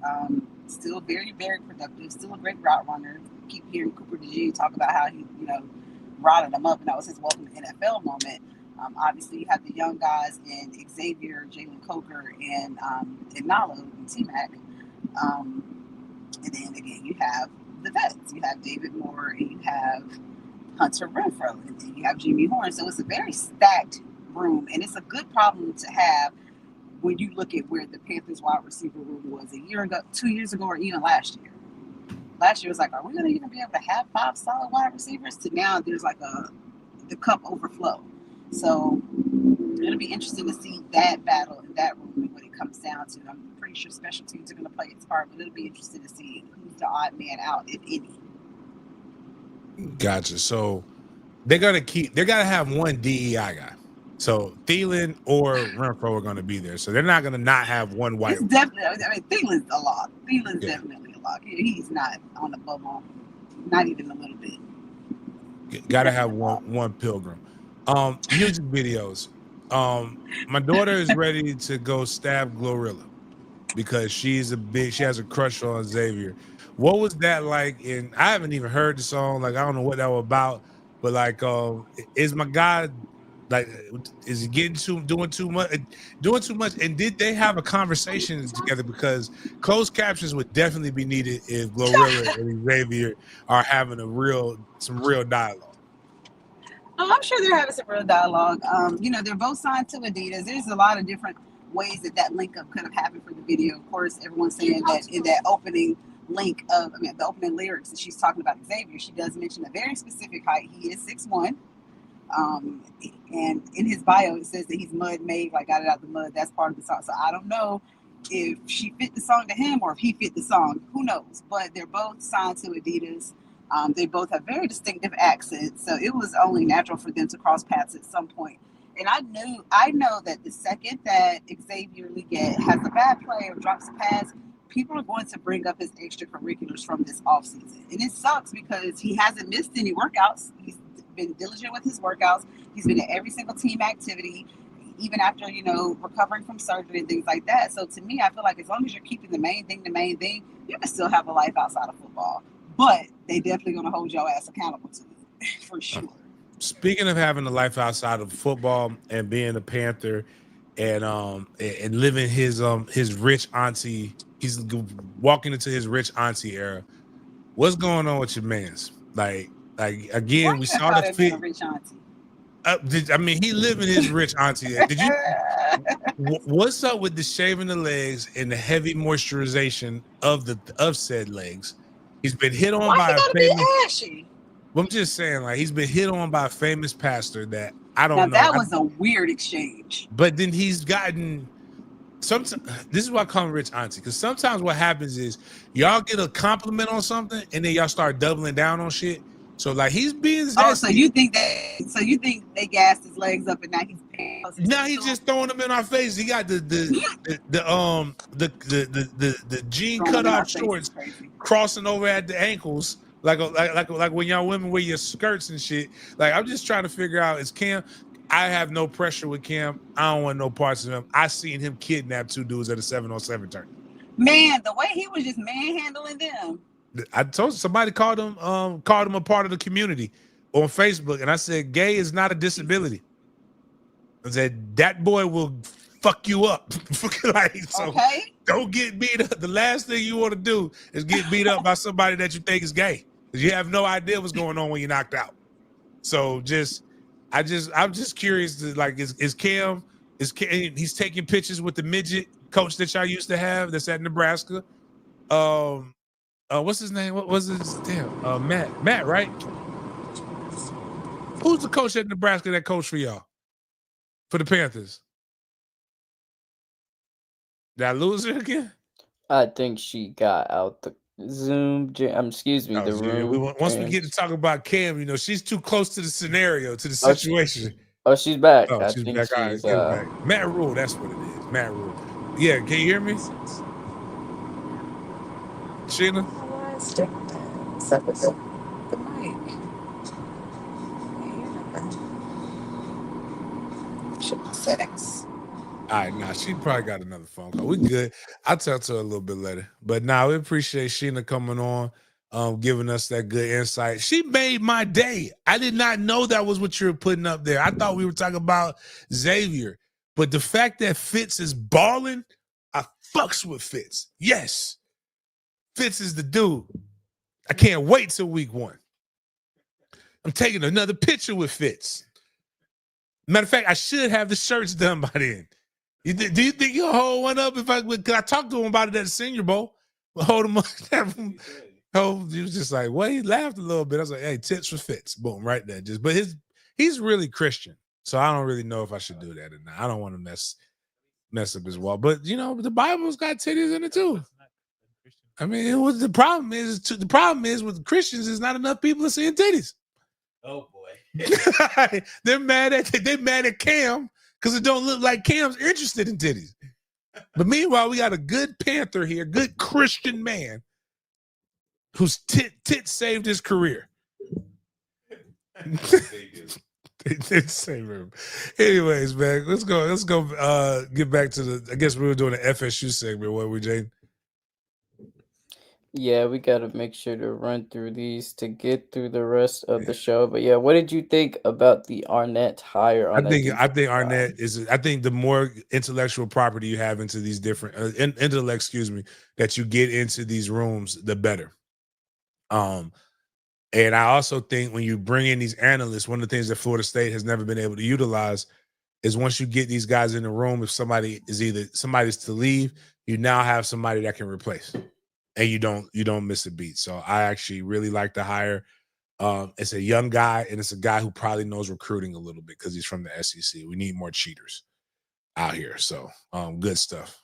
S6: still very, very productive, still a great route runner. Keep hearing Cooper DeJean talk about how he, rotted him up, and that was his welcome to NFL moment. Obviously, you have the young guys in Xavier, Jalen Coker, and Nalo and T-Mac. And then, again, you have the vets. You have David Moore, and you have Hunter Renfrow, and then you have Jimmy Horn. So it's a very stacked room, and it's a good problem to have when you look at where the Panthers wide receiver room was a year ago, 2 years ago, or even last year. Last year was like, are we going to even be able to have 5 solid wide receivers? To now, there's like the cup overflow. So it'll be interesting to see that battle in that room and what it comes down to. I'm pretty sure special teams are going to play its part, but it'll be interesting to see who's the odd man out, if any.
S1: Gotcha. So they're going to have one DEI guy. So Thielen or Renfrow are going to be there. So they're not going to not have one white.
S6: It's definitely, Thielen's a lock. Thielen's definitely a lock. He's not on the bubble, not even a little bit.
S1: Got to have one Pilgrim. Music videos. My daughter is ready to go stab Glorilla because she has a crush on Xavier. What was that like? And I haven't even heard the song. Like, I don't know what that was about, but like, is my guy, like, is he doing too much? And did they have a conversation together? Because closed captions would definitely be needed if Glorilla and Xavier are having some real dialogue.
S6: I'm sure they're having some real dialogue. They're both signed to Adidas. There's a lot of different ways that link up could have happened for the video. Of course, everyone's saying that in that opening link the opening lyrics that she's talking about Xavier, she does mention a very specific height. He is 6'1". And in his bio, it says that he's mud made, like got it out the mud. That's part of the song. So I don't know if she fit the song to him or if he fit the song. Who knows? But they're both signed to Adidas. They both have very distinctive accents, so it was only natural for them to cross paths at some point. And I know that the second that Xavier Leggett has a bad play or drops a pass, people are going to bring up his extracurriculars from this offseason. And it sucks because he hasn't missed any workouts. He's been diligent with his workouts. He's been at every single team activity, even after, recovering from surgery and things like that. So to me, I feel like as long as you're keeping the main thing, you can still have a life outside of football. But they definitely going to hold your ass accountable to it, for sure.
S1: Speaking of having a life outside of football and being a Panther and living his rich auntie, he's walking into his rich auntie era. What's going on with your man's? Like again, we saw the fit.
S6: Rich auntie?
S1: He living his rich auntie. Did you? What's up with the shaving the legs and the heavy moisturization of said legs? He's been hit on by a famous.
S6: Ashy?
S1: Well, I'm just saying, like, he's been hit on by a famous pastor that I don't know.
S6: That was a weird exchange.
S1: But then he's gotten sometimes. This is why I call him rich auntie, because sometimes what happens is y'all get a compliment on something and then y'all start doubling down on shit. So like he's being zesty.
S6: Oh, so you think they gassed his legs up and now he's
S1: just throwing them in our face. He got the jean cut off shorts crossing over at the ankles. Like when y'all women wear your skirts and shit. Like, I'm just trying to figure out, is Cam? I have no pressure with Cam. I don't want no parts of him. I seen him kidnap 2 dudes at a 7-on-7 tournament.
S6: Man, the way he was just manhandling them.
S1: I told somebody called him a part of the community on Facebook, and I said, gay is not a disability. I said that boy will fuck you up.
S6: Okay.
S1: Don't get beat up. The last thing you want to do is get beat up by somebody that you think is gay, because you have no idea what's going on when you're knocked out. So I'm just curious to, like, is Cam he's taking pictures with the midget coach that y'all used to have that's at Nebraska. What's his name? What was his damn? Matt, right? Who's the coach at Nebraska that coached for y'all? For the Panthers? Did I lose her again?
S2: I think she got out the Zoom. Excuse me, the room.
S1: Once we get to talk about Cam, she's too close to the scenario, to the situation.
S2: She's back.
S1: Oh, she's back. All right, back. Matt Rule, that's what it is. Matt Rule. Yeah, can you hear me? Sheena?
S6: The mic. Settings.
S1: All right, nah, she probably got another phone call. We good. I'll talk to her a little bit later. But now we appreciate Sheena coming on, giving us that good insight. She made my day. I did not know that was what you were putting up there. I thought we were talking about Xavier. But the fact that Fitz is balling, I fucks with Fitz. Yes. Fitz is the dude. I can't wait till week 1. I'm taking another picture with Fitz. Matter of fact, I should have the shirts done by then. Do you think you'll hold one up? Because I talked to him about it at the Senior Bowl. Hold him up. He was just like, well, he laughed a little bit. I was like, hey, tips for Fitz. Boom, right there. But he's really Christian. So I don't really know if I should do that or not. I don't want to mess up his wall. But the Bible's got titties in it too. I mean, the problem is with Christians is not enough people are seeing titties.
S4: Oh boy.
S1: They're mad at Cam because it don't look like Cam's interested in titties. But meanwhile, we got a good Panther here, good Christian man whose tit saved his career. They did save him. Anyways, man, let's go get back to I guess we were doing an FSU segment, weren't we, Jane?
S2: Yeah, we got to make sure to run through these to get through the rest of the show. But yeah, what did you think about the Arnett hire? I
S1: think Arnett is. I think the more intellectual property you have into these different intellect, that you get into these rooms, the better. And I also think when you bring in these analysts, one of the things that Florida State has never been able to utilize is once you get these guys in the room, if somebody's to leave, you now have somebody that can replace. And you don't miss a beat. So I actually really like the hire. It's a young guy, and it's a guy who probably knows recruiting a little bit because he's from the SEC. We need more cheaters out here. So good stuff.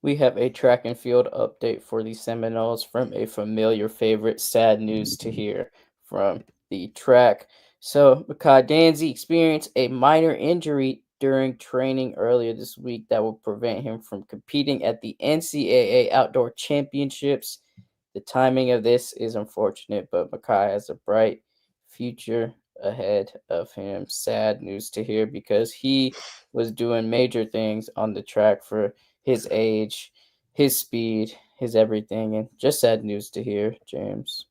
S2: We have a track and field update for the Seminoles from a familiar favorite. Sad news to hear from the track. So Mekhi Danzy experienced a minor injury during training earlier this week that will prevent him from competing at the NCAA Outdoor Championships. The timing of this is unfortunate, but Makai has a bright future ahead of him. Sad news to hear because he was doing major things on the track for his age, his speed, his everything, and just sad news to hear, James.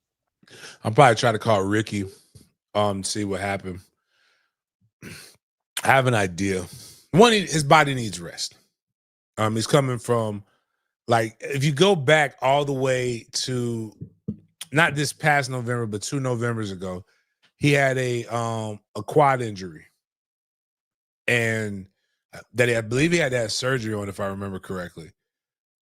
S1: I'll probably try to call Ricky, see what happened. I have an idea. One, his body needs rest. He's coming from, like, if you go back all the way to not this past November, but 2 Novembers ago, he had a quad injury, and that I believe he had to have surgery on, if I remember correctly.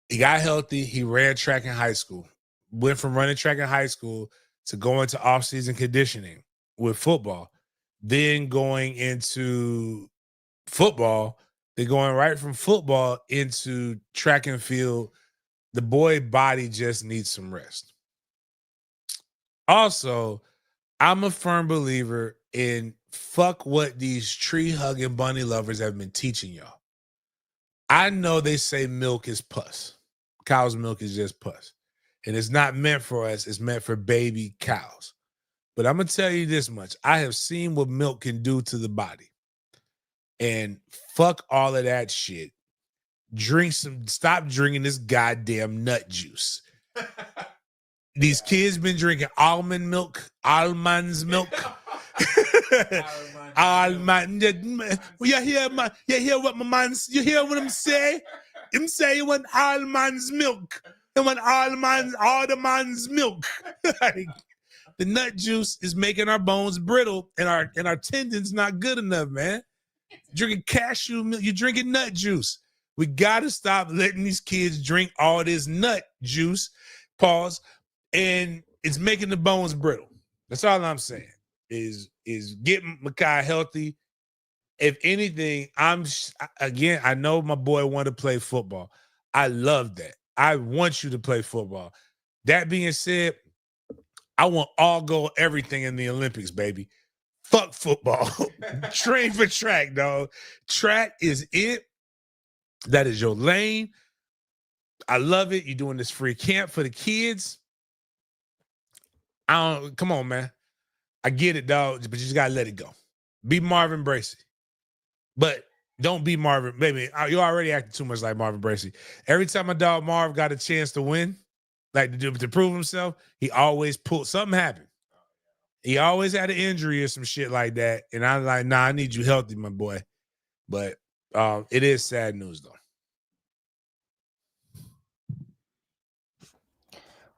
S1: He got healthy. He ran track in high school. Went from running track in high school to going to off-season conditioning with football, then going into football, then going right from football into track and field. The boy body just needs some rest. Also, I'm a firm believer in fuck what these tree-hugging bunny lovers have been teaching y'all. I know they say milk is pus. Cow's milk is just pus. And it's not meant for us. It's meant for baby cows. But I'm going to tell you this much. I have seen what milk can do to the body. And fuck all of that shit. Stop drinking this goddamn nut juice. These kids been drinking almond's milk. Almond. You hear what my man? You hear what I'm saying? Him say you want almond's milk. You want all the man's milk. Like, the nut juice is making our bones brittle, and our tendons not good enough, man. Drinking cashew milk, you drinking nut juice. We gotta stop letting these kids drink all this nut juice. Pause. And it's making the bones brittle. That's all I'm saying. Is getting Makai healthy. If anything, I know my boy wanted to play football. I love that. I want you to play football. That being said, I want all gold everything in the Olympics, baby. Fuck football. Train for track, dog. Track is it. That is your lane. I love it. You're doing this free camp for the kids. Come on, man. I get it, dog, but you just gotta let it go. Be Marvin Bracey. But don't be Marvin. Baby, you already acting too much like Marvin Bracey. Every time my dog Marv got a chance to win, like to prove himself, he always pulled something happened. He always had an injury or some shit like that. And I'm like, nah, I need you healthy, my boy. But it is sad news, though.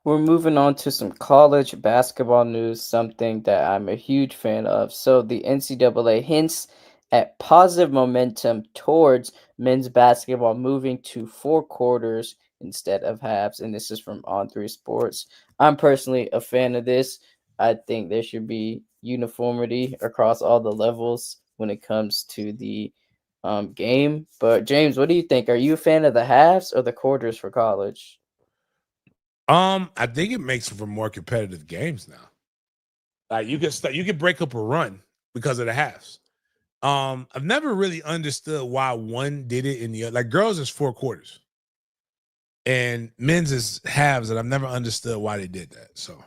S2: We're moving on to some college basketball news, something that I'm a huge fan of. So the NCAA hints at positive momentum towards men's basketball moving to 4 quarters instead of halves. And this is from On3 Sports. I'm personally a fan of this. I think there should be uniformity across all the levels when it comes to the game. But James, what do you think? Are you a fan of the halves or the quarters for college?
S1: I think it makes for more competitive games now. Like you can break up a run because of the halves. I've never really understood why one did it in the other. Like girls is 4 quarters, and men's is halves, and I've never understood why they did that. So,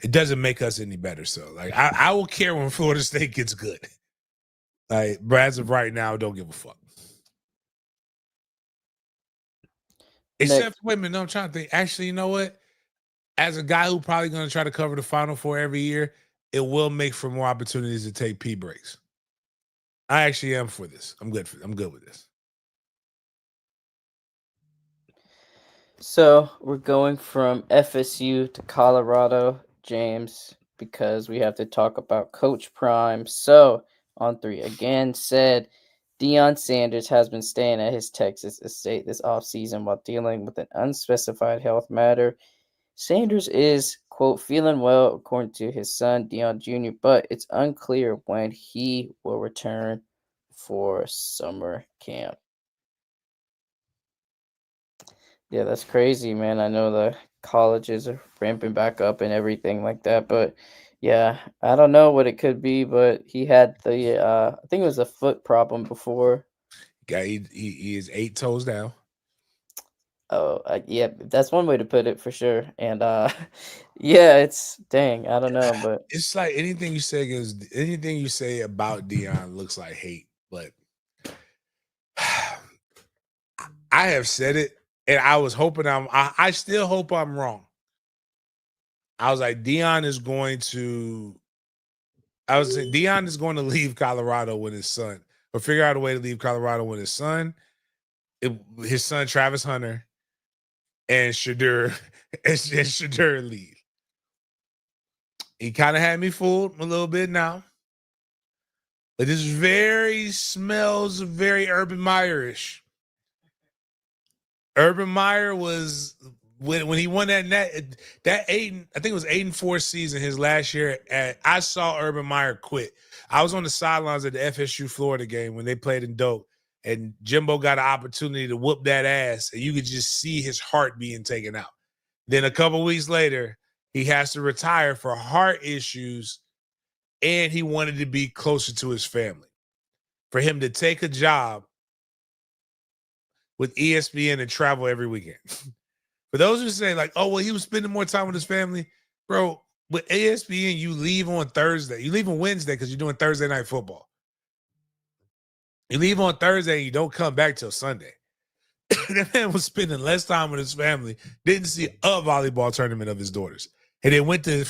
S1: it doesn't make us any better. So, like, I will care when Florida State gets good. Like, but as of right now, don't give a fuck. Except, wait a minute, no, I'm trying to think. Actually, you know what? As a guy who's probably going to try to cover the Final Four every year, it will make for more opportunities to take pee breaks. I actually am for this. I'm good with this.
S2: So we're going from FSU to Colorado, James, because we have to talk about Coach Prime. So On3 again said Deion Sanders has been staying at his Texas estate this offseason while dealing with an unspecified health matter. Sanders is, quote, feeling well, according to his son, Deion Jr., but it's unclear when he will return for summer camp. Yeah, that's crazy, man. I know the colleges are ramping back up and everything like that, but Yeah, I don't know what it could be, but he had the I think it was a foot problem before.
S1: He is 8 toes down.
S2: Oh, yeah, that's one way to put it for sure. And yeah, it's dang, I don't know, but
S1: It's like anything you say about Dion looks like hate, but I have said it, and I was hoping I still hope I'm wrong. I was like, Dion is going to leave Colorado with his son, or figure out a way to leave Colorado with his son. His son Travis Hunter and Shadur leave. He kind of had me fooled a little bit now. But this smells very Urban Meyer-ish. Urban Meyer was when he won that 8, I think it was 8-4 season his last year. I saw Urban Meyer quit. I was on the sidelines at the FSU Florida game when they played in Doak, and Jimbo got an opportunity to whoop that ass, and you could just see his heart being taken out. Then a couple weeks later, he has to retire for heart issues, and he wanted to be closer to his family. For him to take a job with ESPN and travel every weekend. For those who say like, oh, well, he was spending more time with his family. Bro, with ESPN, you leave on Thursday. You leave on Wednesday because you're doing Thursday night football. You leave on Thursday and you don't come back till Sunday. That man was spending less time with his family, didn't see a volleyball tournament of his daughters. And then went to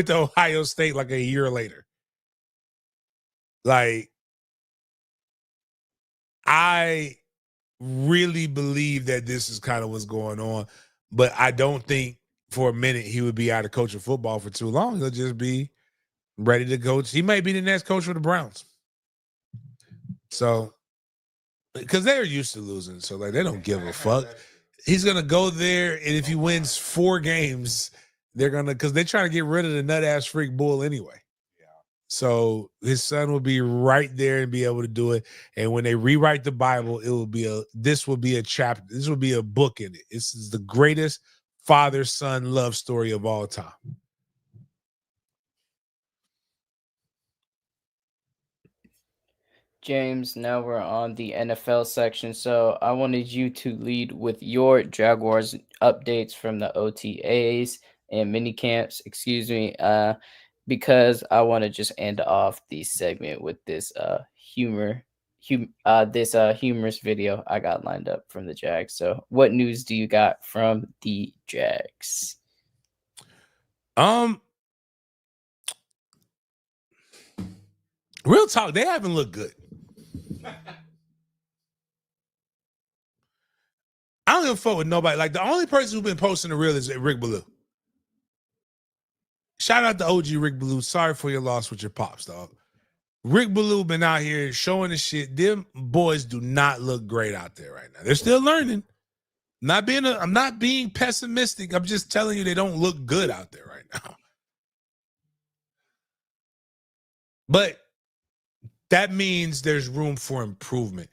S1: Ohio State like a year later. Like, I really believe that this is kind of what's going on, but I don't think for a minute he would be out of coaching football for too long. He'll just be ready to coach. He might be the next coach for the Browns. So, because they're used to losing, so like they don't give a fuck. He's gonna go there, and if he wins 4 games, because they're trying to get rid of the nut ass freak bull anyway. So his son will be right there and be able to do it. And when they rewrite the Bible, this will be a chapter. This will be a book in it. This is the greatest father-son love story of all time.
S2: James, now we're on the NFL section. So I wanted you to lead with your Jaguars updates from the OTAs and mini camps, because I want to just end off the segment with this humorous video I got lined up from the Jags. So what news do you got from the Jags?
S1: Real talk, they haven't looked good. I don't give a fuck with nobody. Like, the only person who's been posting the real is Rick Ballou. Shout out to OG Rick Ballou. Sorry for your loss with your pops, dog. Rick Ballou been out here showing the shit. Them boys do not look great out there right now. They're still learning. I'm not being pessimistic. I'm just telling you they don't look good out there right now. But that means there's room for improvement.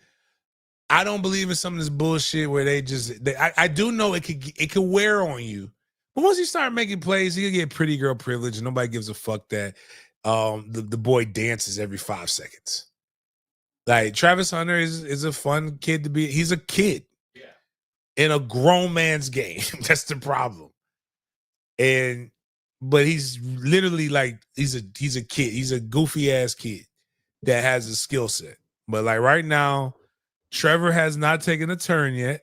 S1: I don't believe in some of this bullshit where I do know it could wear on you. But once you start making plays, you get pretty girl privilege, and nobody gives a fuck that the boy dances every 5 seconds. Like, Travis Hunter is a fun kid to be. He's a kid in a grown man's game. That's the problem. But he's literally like he's a kid. He's a goofy ass kid that has a skill set. But like right now, Trevor has not taken a turn yet.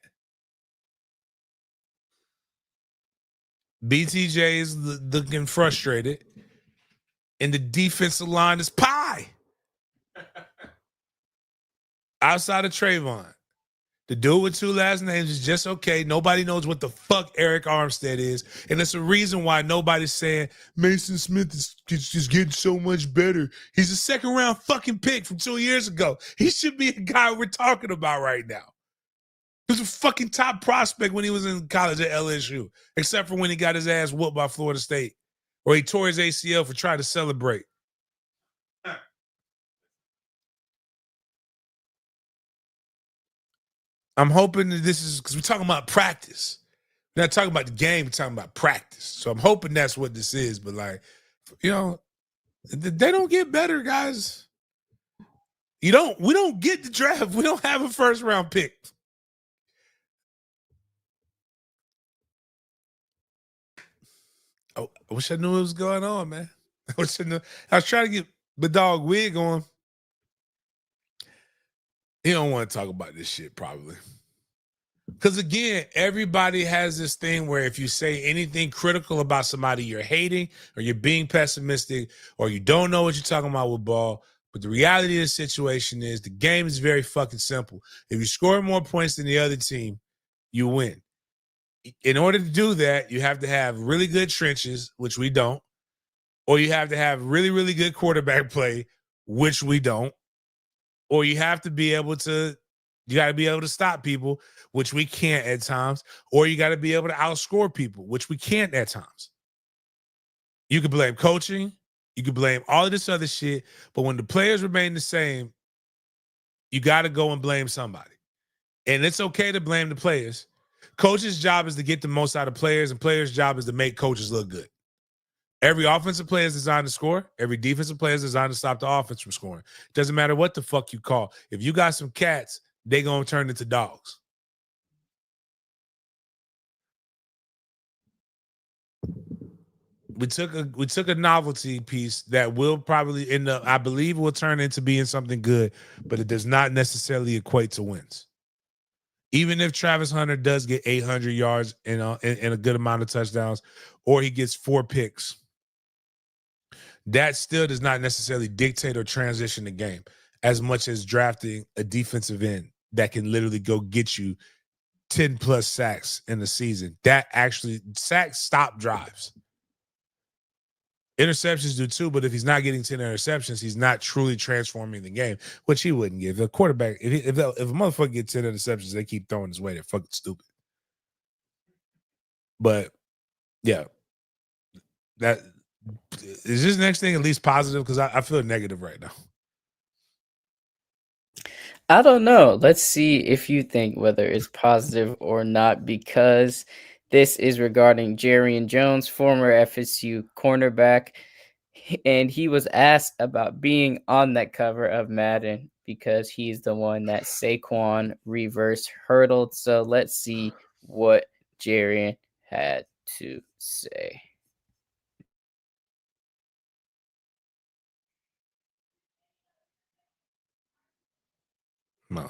S1: BTJ is looking frustrated. And the defensive line is pie. Outside of Trayvon. The dude with 2 last names is just okay. Nobody knows what the fuck Eric Armstead is. And it's a reason why nobody's saying Mason Smith is just getting so much better. He's a 2nd-round fucking pick from 2 years ago. He should be a guy we're talking about right now. He was a fucking top prospect when he was in college at LSU, except for when he got his ass whooped by Florida State, or he tore his ACL for trying to celebrate. I'm hoping that this is because we're talking about practice. We're not talking about the game, we're talking about practice. So I'm hoping that's what this is. But like, They don't get better, guys. We don't get the draft. We don't have a first round pick. Oh, I wish I knew what was going on, man. I wish I knew. I was trying to get the dog wig on. He don't want to talk about this shit, probably. Because again, everybody has this thing where if you say anything critical about somebody you're hating or you're being pessimistic or you don't know what you're talking about with ball. But the reality of the situation is the game is very fucking simple. If you score more points than the other team, you win. In order to do that, you have to have really good trenches, which we don't, or you have to have really, really good quarterback play, which we don't, or you have to be able to, you got to be able to stop people, which we can't at times, or you got to be able to outscore people, which we can't at times. You can blame coaching, you can blame all of this other shit, but when the players remain the same, you got to go and blame somebody. And it's okay to blame the players. Coach's job is to get the most out of players, and players' job is to make coaches look good. Every offensive player is designed to score. Every defensive player is designed to stop the offense from scoring. Doesn't matter what the fuck you call. If you got some cats, they gonna turn into dogs. We took a novelty piece that will probably end up, I believe, will turn into being something good, but it does not necessarily equate to wins. Even if Travis Hunter does get 800 yards and a good amount of touchdowns, or he gets 4 picks, that still does not necessarily dictate or transition the game as much as drafting a defensive end that can literally go get you 10 plus sacks in the season. That actually, sacks stop drives. Interceptions do too, but if he's not getting 10 interceptions, he's not truly transforming the game, which he wouldn't give. A quarterback, if a motherfucker gets 10 interceptions, they keep throwing his way, they're fucking stupid. But yeah, that is this next thing at least positive, because I feel negative right now.
S2: I don't know. Let's see if you think whether it's positive or not, because this is regarding Jarrian Jones, former FSU cornerback, and he was asked about being on that cover of Madden because he's the one that Saquon reverse hurdled. So let's see what Jarrian had to say.
S1: No.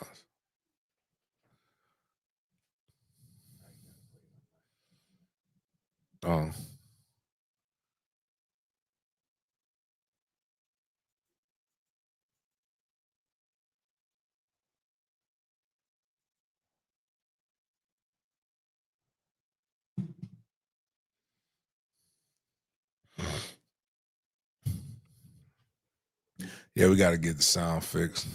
S1: Oh. Yeah, we got to get the sound fixed.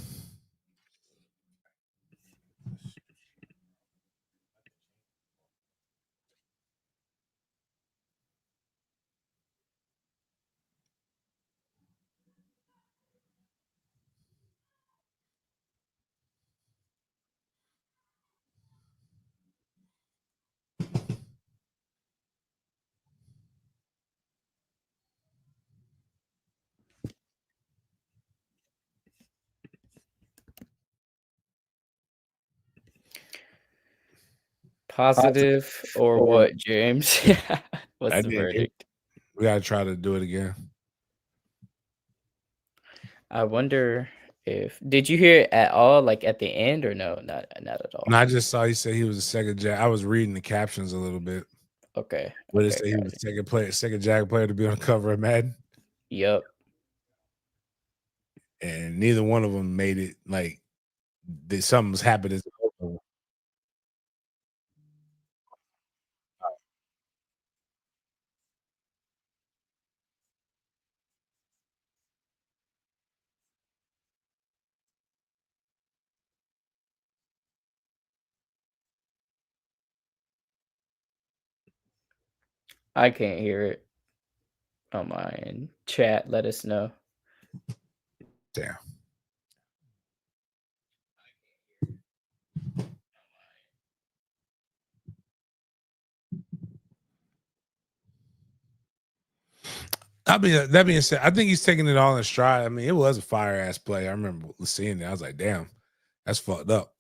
S2: Positive or what, James? What's the verdict?
S1: We got to try to do it again.
S2: I wonder if, did you hear it at all, like at the end, or no, not at all?
S1: No, I just saw he said he was a second Jag. I was reading the captions a little bit.
S2: Okay.
S1: But it said he was a second Jag player to be on the cover of Madden.
S2: Yep.
S1: And neither one of them made it like something's happened.
S2: I can't hear it on my end. Chat, let us know.
S1: Damn. That being said, I think he's taking it all in stride. I mean, it was a fire ass play. I remember seeing it. I was like, damn, that's fucked up.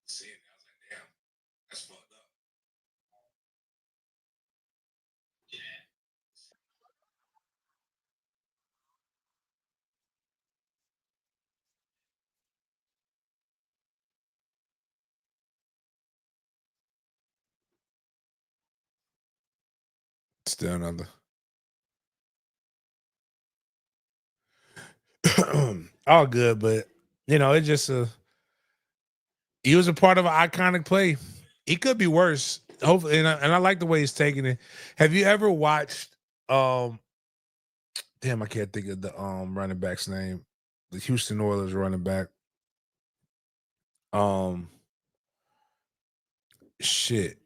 S1: Seeing it, I was like, damn, that's fucked up. Still another. All good, but it just he was a part of an iconic play. He could be worse. Hopefully, and I like the way he's taking it. Have you ever watched damn, I can't think of the running back's name. The Houston Oilers running back. Shit.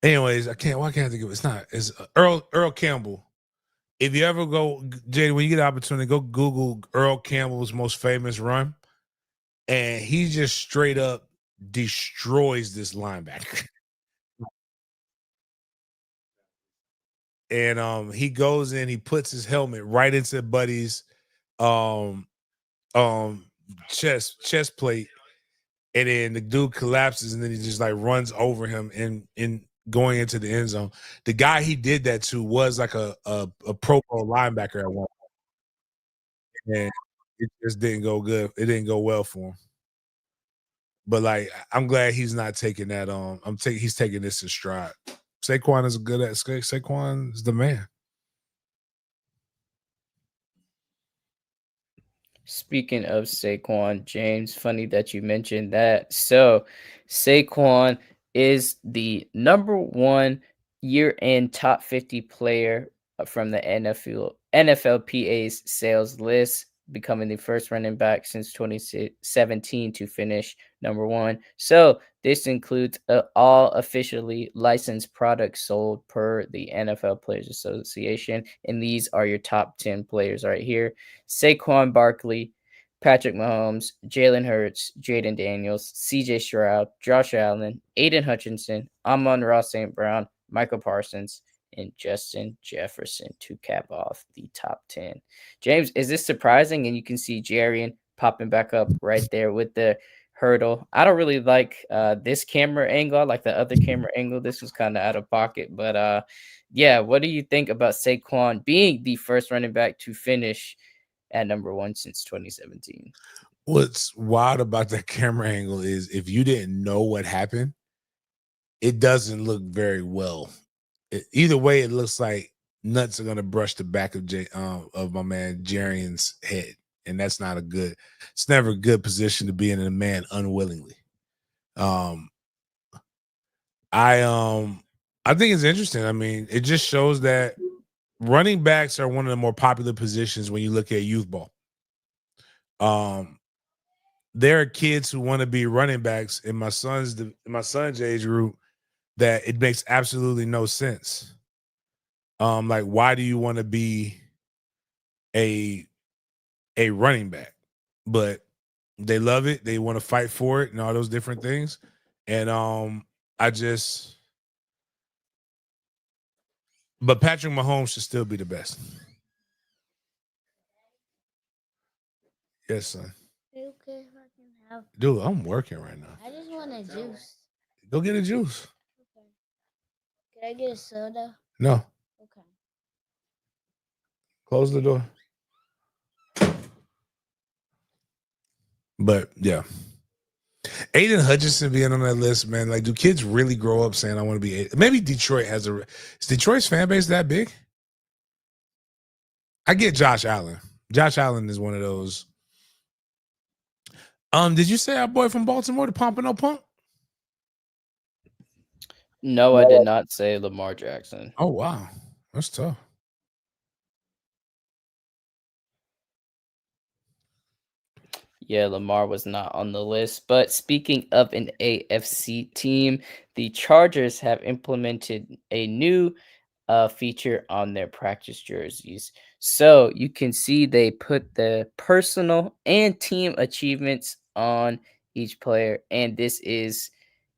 S1: Anyways, why can't I think of it? It's not. It's Earl Campbell. If you ever go, Jay, when you get the opportunity, go Google Earl Campbell's most famous run, and he just straight up destroys this linebacker. And he goes in, he puts his helmet right into Buddy's um chest plate, and then the dude collapses, and then he just like runs over him in going into the end zone. The guy he did that to was like a Pro Bowl linebacker at one point, and it just didn't go good. It didn't go well for him. But like, I'm glad he's not taking that on. He's taking this in stride. Saquon is good at Saquon is the man.
S2: Speaking of Saquon, James, funny that you mentioned that. So, Saquon is the number one year-end top 50 player from the NFLPA's sales list, becoming the first running back since 2017 to finish number one. So, this includes all officially licensed products sold per the NFL Players Association. And these are your top 10 players right here. Saquon Barkley, Patrick Mahomes, Jalen Hurts, Jaden Daniels, CJ Stroud, Josh Allen, Aiden Hutchinson, Amon-Ra St. Brown, Michael Parsons, and Justin Jefferson to cap off the top 10. James, is this surprising? And you can see Jarian popping back up right there with the hurdle. I don't really like this camera angle. I like the other camera angle. This was kind of out of pocket. But yeah, what do you think about Saquon being the first running back to finish at number one since 2017?
S1: What's wild about that camera angle is if you didn't know what happened, it doesn't look very well. Either way, it looks like nuts are gonna brush the back of my man Jarian's head, and that's not a good. It's never a good position to be in a man unwillingly. I think it's interesting. I mean, it just shows that running backs are one of the more popular positions when you look at youth ball. There are kids who want to be running backs in my son's age group that it makes absolutely no sense. Like, why do you want to be a running back? But they love it. They want to fight for it and all those different things. And but Patrick Mahomes should still be the best. Yes, son.
S7: Okay, if I can have.
S1: Dude, I'm working right now.
S7: I just want a juice.
S1: Go get a juice.
S7: Okay. Can I get a soda?
S1: No.
S7: Okay.
S1: Close the door. But yeah. Aiden Hutchinson being on that list, man. Like, do kids really grow up saying I want to be Aiden? Maybe Detroit has is Detroit's fan base that big? I get Josh Allen. Josh Allen is one of those. Did you say our boy from Baltimore, the Pompano Pump?
S2: No, I did not say Lamar Jackson.
S1: Oh wow. That's tough.
S2: Yeah, Lamar was not on the list. But speaking of an AFC team, the Chargers have implemented a new feature on their practice jerseys. So you can see they put the personal and team achievements on each player. And this is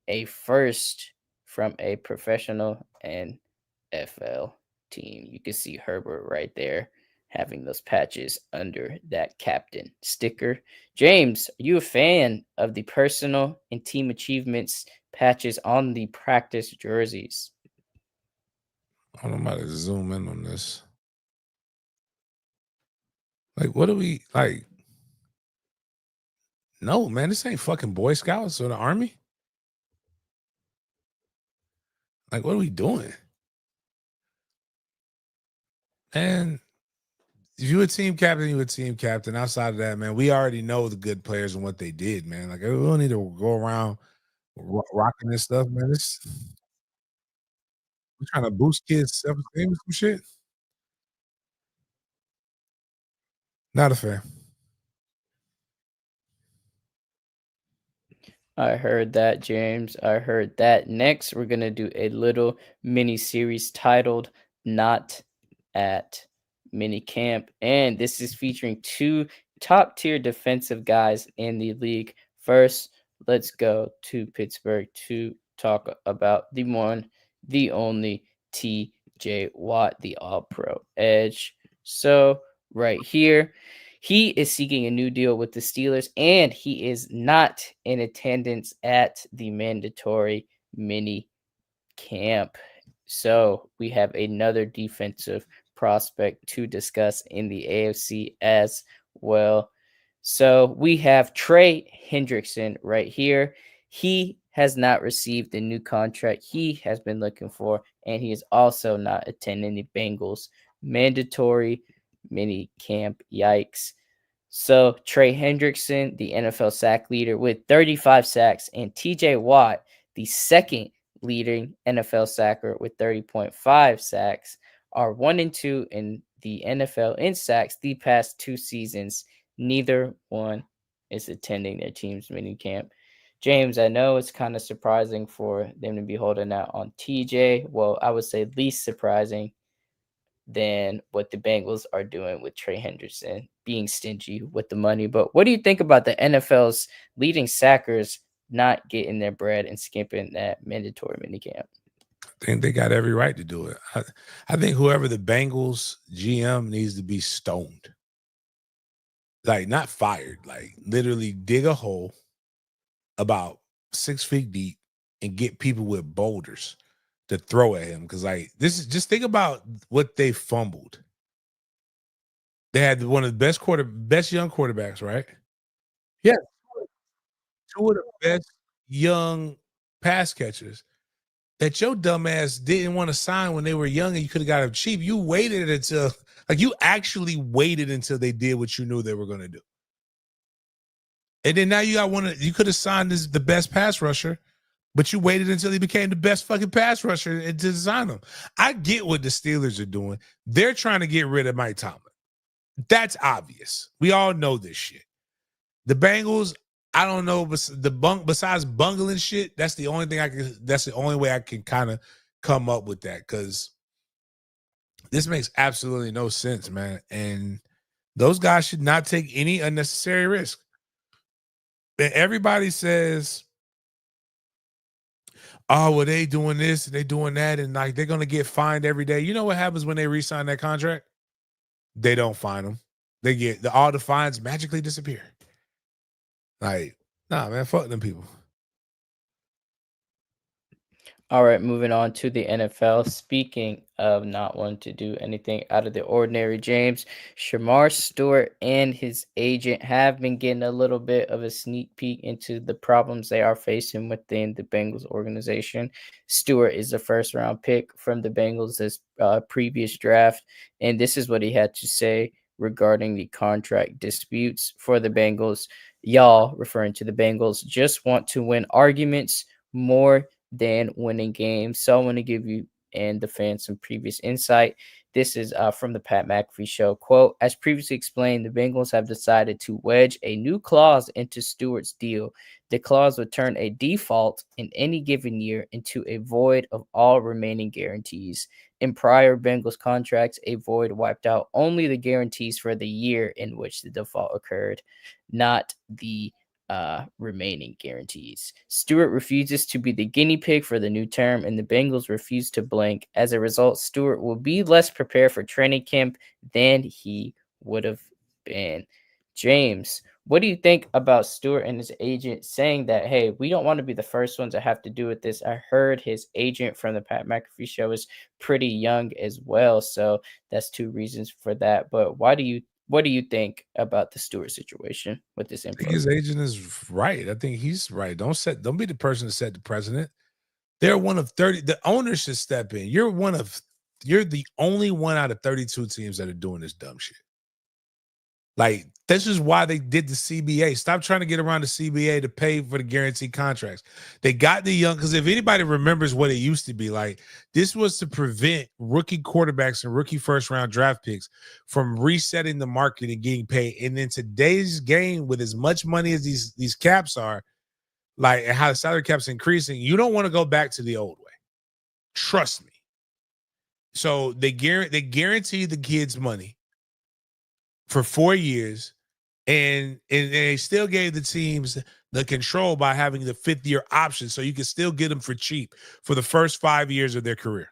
S2: a first from a professional NFL team. You can see Herbert right there having those patches under that captain sticker. James, are you a fan of the personal and team achievements patches on the practice jerseys?
S1: I'm about to zoom in on this. Like, what do we like? No, man, this ain't fucking Boy Scouts or the Army. Like, what are we doing? And if you a team captain, you a team captain. Outside of that, man, we already know the good players and what they did, man. Like, we don't need to go around rocking this stuff, man. We're trying to boost kids' self-esteem and some shit. Not a fan.
S2: I heard that, James. I heard that. Next, we're going to do a little mini series titled Not at Mini Camp. And this is featuring two top tier defensive guys in the league. First, let's go to Pittsburgh to talk about the one, the only TJ Watt, the all pro edge. So, right here, he is seeking a new deal with the Steelers, and he is not in attendance at the mandatory mini camp. So we have another defensive prospect to discuss in the AFC as well. So we have Trey Hendrickson right here. He has not received the new contract he has been looking for, and he is also not attending the Bengals mandatory mini camp. Yikes. So Trey Hendrickson, the NFL sack leader with 35 sacks, and TJ Watt, the second leading NFL sacker with 30.5 sacks, are 1 and 2 in the NFL in sacks the past 2 seasons. Neither one is attending their team's minicamp. James, I know it's kind of surprising for them to be holding out on TJ. Well, I would say least surprising than what the Bengals are doing with Trey Hendrickson, being stingy with the money. But what do you think about the NFL's leading sackers not getting their bread and skipping that mandatory minicamp?
S1: I think they got every right to do it. I think whoever the Bengals GM needs to be stoned. Like, not fired. Like, literally dig a hole about 6 feet deep and get people with boulders to throw at him. Because, like, this is just think about what they fumbled. They had one of the best young quarterbacks, right? Yeah, two of the best young pass catchers that your dumbass didn't want to sign when they were young and you could have got them cheap. You waited until, like, you actually waited until they did what you knew they were going to do. And then now you got you could have signed the best pass rusher, but you waited until he became the best fucking pass rusher and to sign him. I get what the Steelers are doing. They're trying to get rid of Mike Tomlin. That's obvious. We all know this shit. The Bengals, I don't know, but besides bungling shit, that's the only thing that's the only way I can kind of come up with that, because this makes absolutely no sense, man. And those guys should not take any unnecessary risk. And everybody says, oh, well, they doing this and they doing that, and like they're gonna get fined every day. You know what happens when they re-sign that contract? They don't fine them. They get all the fines magically disappear. Like, nah, man, fuck them people.
S2: All right, moving on to the NFL. Speaking of not wanting to do anything out of the ordinary, James, Shamar Stewart and his agent have been getting a little bit of a sneak peek into the problems they are facing within the Bengals organization. Stewart is the first round pick from the Bengals this previous draft, and this is what he had to say regarding the contract disputes for the Bengals. Y'all, referring to the Bengals, just want to win arguments more than winning games. So I want to give you and the fans some previous insight. This is from the Pat McAfee show. Quote, as previously explained, the Bengals have decided to wedge a new clause into Stewart's deal. The clause would turn a default in any given year into a void of all remaining guarantees. In prior Bengals contracts, a void wiped out only the guarantees for the year in which the default occurred, not the remaining guarantees. Stewart refuses to be the guinea pig for the new term, and the Bengals refuse to blink. As a result, Stewart will be less prepared for training camp than he would have been. James, what do you think about Stewart and his agent saying that, hey, we don't want to be the first one to have to do with this? I heard his agent from the Pat McAfee show is pretty young as well, so that's two reasons for that. But what do you think about the Stewart situation with this info?
S1: I think his agent is right. I think he's right. Don't be the person to set the precedent. They're one of 30. The owner should step in. You're the only one out of 32 teams that are doing this dumb shit. Like, this is why they did the CBA. Stop trying to get around the CBA to pay for the guaranteed contracts. They got the young, because if anybody remembers what it used to be, like, this was to prevent rookie quarterbacks and rookie first-round draft picks from resetting the market and getting paid. And in today's game, with as much money as these caps are, like, and how the salary cap's increasing, you don't want to go back to the old way. Trust me. So they guarantee the kids money for 4 years, and they still gave the teams the control by having the 5th-year option, so you can still get them for cheap for the first 5 years of their career.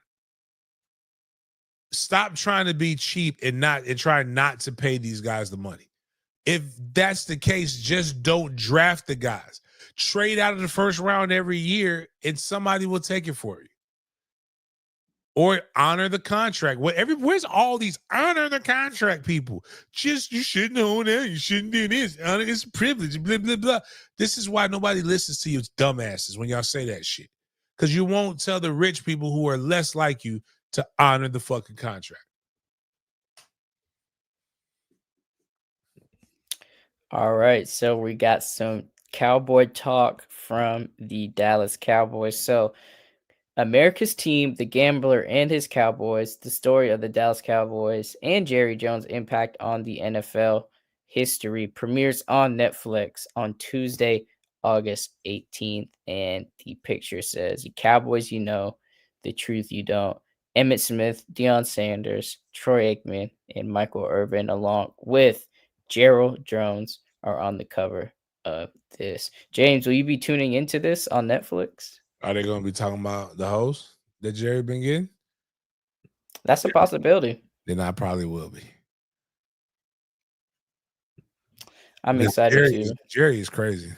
S1: Stop trying to be cheap and try not to pay these guys the money. If that's the case, just don't draft the guys. Trade out of the first round every year, and somebody will take it for you. Or honor the contract. Where's all these honor the contract people? Just, you shouldn't own that. You shouldn't do this. It's a privilege. Blah, blah, blah. This is why nobody listens to you dumbasses when y'all say that shit. Because you won't tell the rich people who are less like you to honor the fucking contract.
S2: All right. So we got some Cowboy talk from the Dallas Cowboys. So America's team, the gambler and his Cowboys, the story of the Dallas Cowboys and Jerry Jones' impact on the NFL history premieres on Netflix on Tuesday, August 18th. And the picture says, the Cowboys you know, the truth you don't. Emmitt Smith, Deion Sanders, Troy Aikman, and Michael Irvin, along with Gerald Jones, are on the cover of this. James, will you be tuning into this on Netflix?
S1: Are they going to be talking about the host that Jerry been getting?
S2: That's a possibility.
S1: Then I probably will be.
S2: I'm excited too.
S1: Jerry is crazy.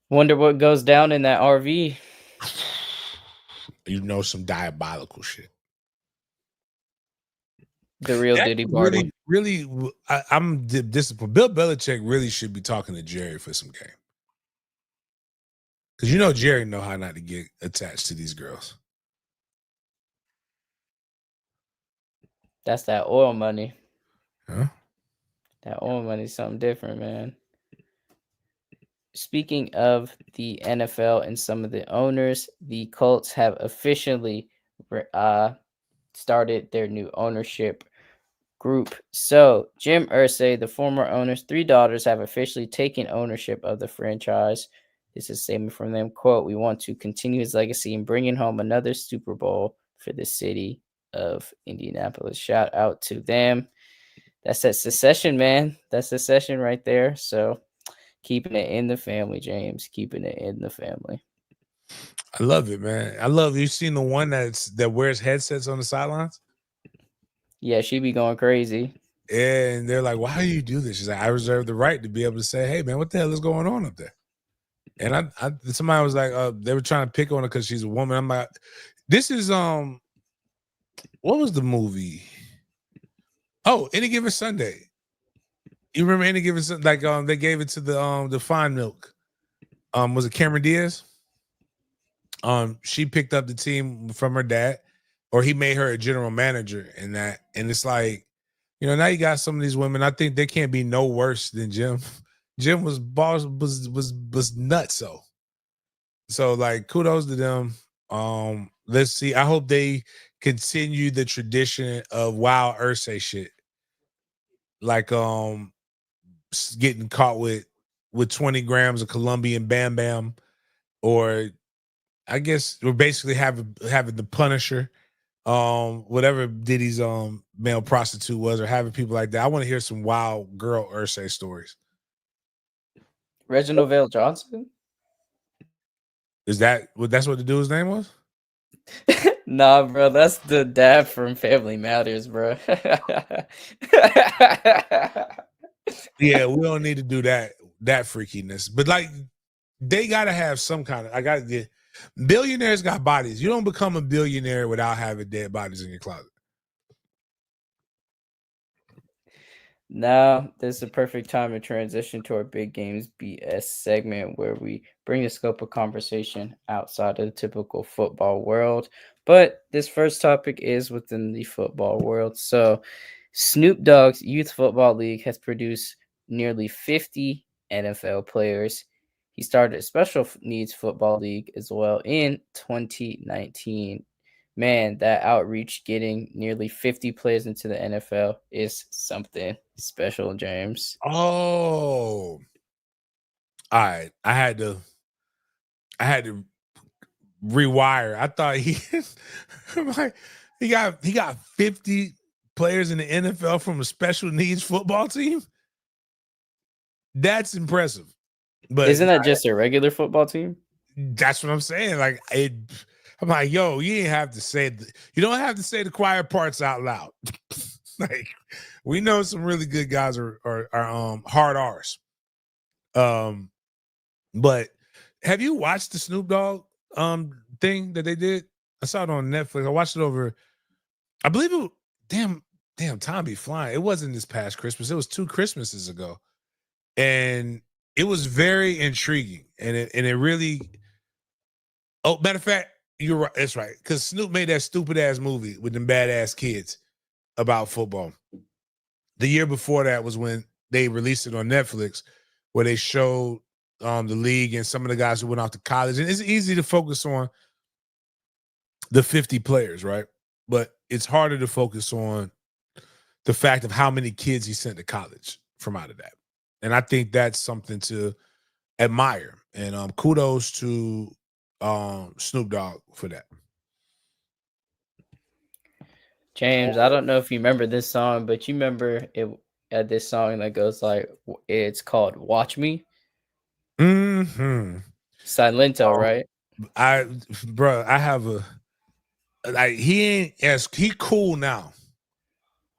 S2: Wonder what goes down in that RV.
S1: You know, some diabolical shit.
S2: The real Diddy party.
S1: Really, I'm disappointed. Bill Belichick really should be talking to Jerry for some game. Because you know Jerry know how not to get attached to these girls.
S2: That's that oil money.
S1: Huh?
S2: That oil money is something different, man. Speaking of the NFL and some of the owners, the Colts have officially started their new ownership group. So Jim Irsay, the former owner's 3 daughters, have officially taken ownership of the franchise. This is a statement from them, quote, "We want to continue his legacy and bringing home another Super Bowl for the city of Indianapolis." Shout out to them. That's that succession, man. That's succession right there. So keeping it in the family, James. Keeping it in the family.
S1: I love it, man. I love you seen the one that wears headsets on the sidelines?
S2: Yeah, she be going crazy.
S1: And they're like, "Why do you do this?" She's like, "I reserve the right to be able to say, hey, man, what the hell is going on up there?" And somebody was like, they were trying to pick on her because she's a woman. I'm like, this is what was the movie? Oh, Any Given Sunday. You remember Any Given Sunday? Like they gave it to the Fine Milk. Was it Cameron Diaz? She picked up the team from her dad, or he made her a general manager in that. And it's like, you know, now you got some of these women. I think they can't be no worse than Jim. Jim was nuts. So like, kudos to them. Let's see. I hope they continue the tradition of Wild Irsay shit. Like getting caught with 20 grams of Colombian Bam Bam, or I guess we're basically having the Punisher, whatever Diddy's male prostitute was, or having people like that. I want to hear some wild girl Irsay stories.
S2: Reginald Vale Johnson?
S1: Is that's what the dude's name was?
S2: Nah, bro, that's the dad from Family Matters, bro.
S1: Yeah, we don't need to do that freakiness. But like, they gotta have some kind of. I gotta get. Billionaires got bodies. You don't become a billionaire without having dead bodies in your closet.
S2: Now, this is a perfect time to transition to our Big Games BS segment where we bring the scope of conversation outside of the typical football world. But this first topic is within the football world. So, Snoop Dogg's Youth Football League has produced nearly 50 NFL players. He started a special needs football league as well in 2019. Man, that outreach getting nearly 50 players into the NFL is something special, James.
S1: Oh, all right. I had to rewire. I thought he got 50 players in the NFL from a special needs football team. That's impressive. But
S2: isn't that just a regular football team?
S1: That's what I'm saying. Like I'm like, yo, you don't have to say the quiet parts out loud. Like, we know some really good guys are hard R's. But have you watched the Snoop Dogg thing that they did? I saw it on Netflix. I watched it over. I believe it. Damn, time be flying. It wasn't this past Christmas. It was 2 Christmases ago, and it was very intriguing. And it really. Oh, matter of fact, you're right. That's right. Because Snoop made that stupid ass movie with them badass kids about football. The year before that was when they released it on Netflix, where they showed the league and some of the guys who went off to college. And it's easy to focus on the 50 players, right? But it's harder to focus on the fact of how many kids he sent to college from out of that. And I think that's something to admire. And kudos to Snoop Dogg for that.
S2: James, I don't know if you remember this song, but you remember it at this song that goes like, it's called "Watch Me."
S1: Mm-hmm.
S2: Silento, right?
S1: I have a like he cool now.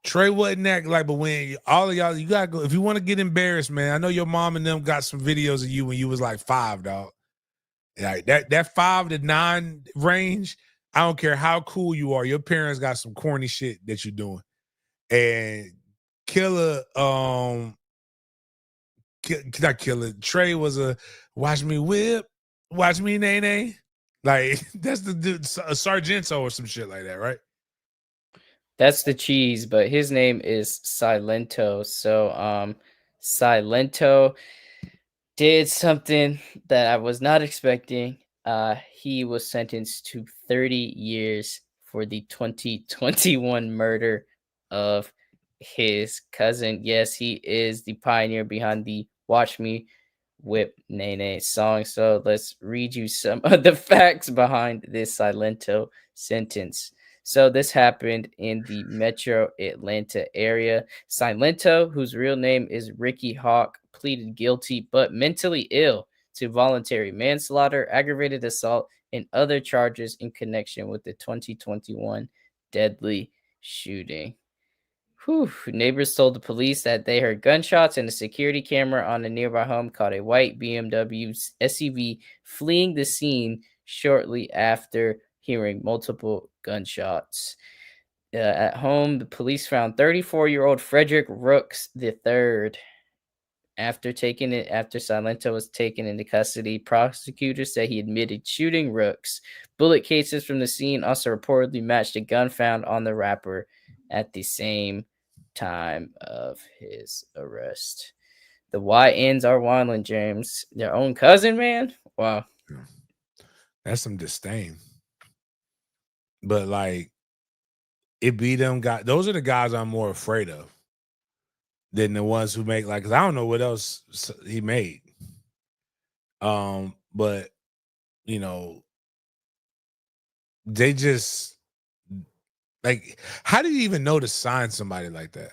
S1: Trey wasn't that like, but when all of y'all, you gotta go if you want to get embarrassed, man. I know your mom and them got some videos of you when you was like 5, dog. Like that 5 to 9 range. I don't care how cool you are. Your parents got some corny shit that you're doing. And not Killer. Trey was a watch me whip, watch me nay nay. Like that's the dude, a Sargento or some shit like that, right?
S2: That's the cheese, but his name is Silento. So Silento did something that I was not expecting. He was sentenced to 30 years for the 2021 murder of his cousin. Yes, he is the pioneer behind the Watch Me Whip Nene song. So let's read you some of the facts behind this Silento sentence. So this happened in the Metro Atlanta area. Silento, whose real name is Ricky Hawk, pleaded guilty but mentally ill to voluntary manslaughter, aggravated assault, and other charges in connection with the 2021 deadly shooting. Neighbors told the police that they heard gunshots and a security camera on a nearby home caught a white BMW SUV fleeing the scene shortly after hearing multiple gunshots. At home, the police found 34-year-old Frederick Rooks III. After Silento was taken into custody, prosecutors said he admitted shooting Rooks. Bullet cases from the scene also reportedly matched a gun found on the rapper at the same time of his arrest. The YNs are wilding, James. Their own cousin, man. Wow.
S1: That's some disdain. But like, it be them guys. Those are the guys I'm more afraid of than the ones who make like. Cause I don't know what else he made. But you know, they just like. How do you even know to sign somebody like that?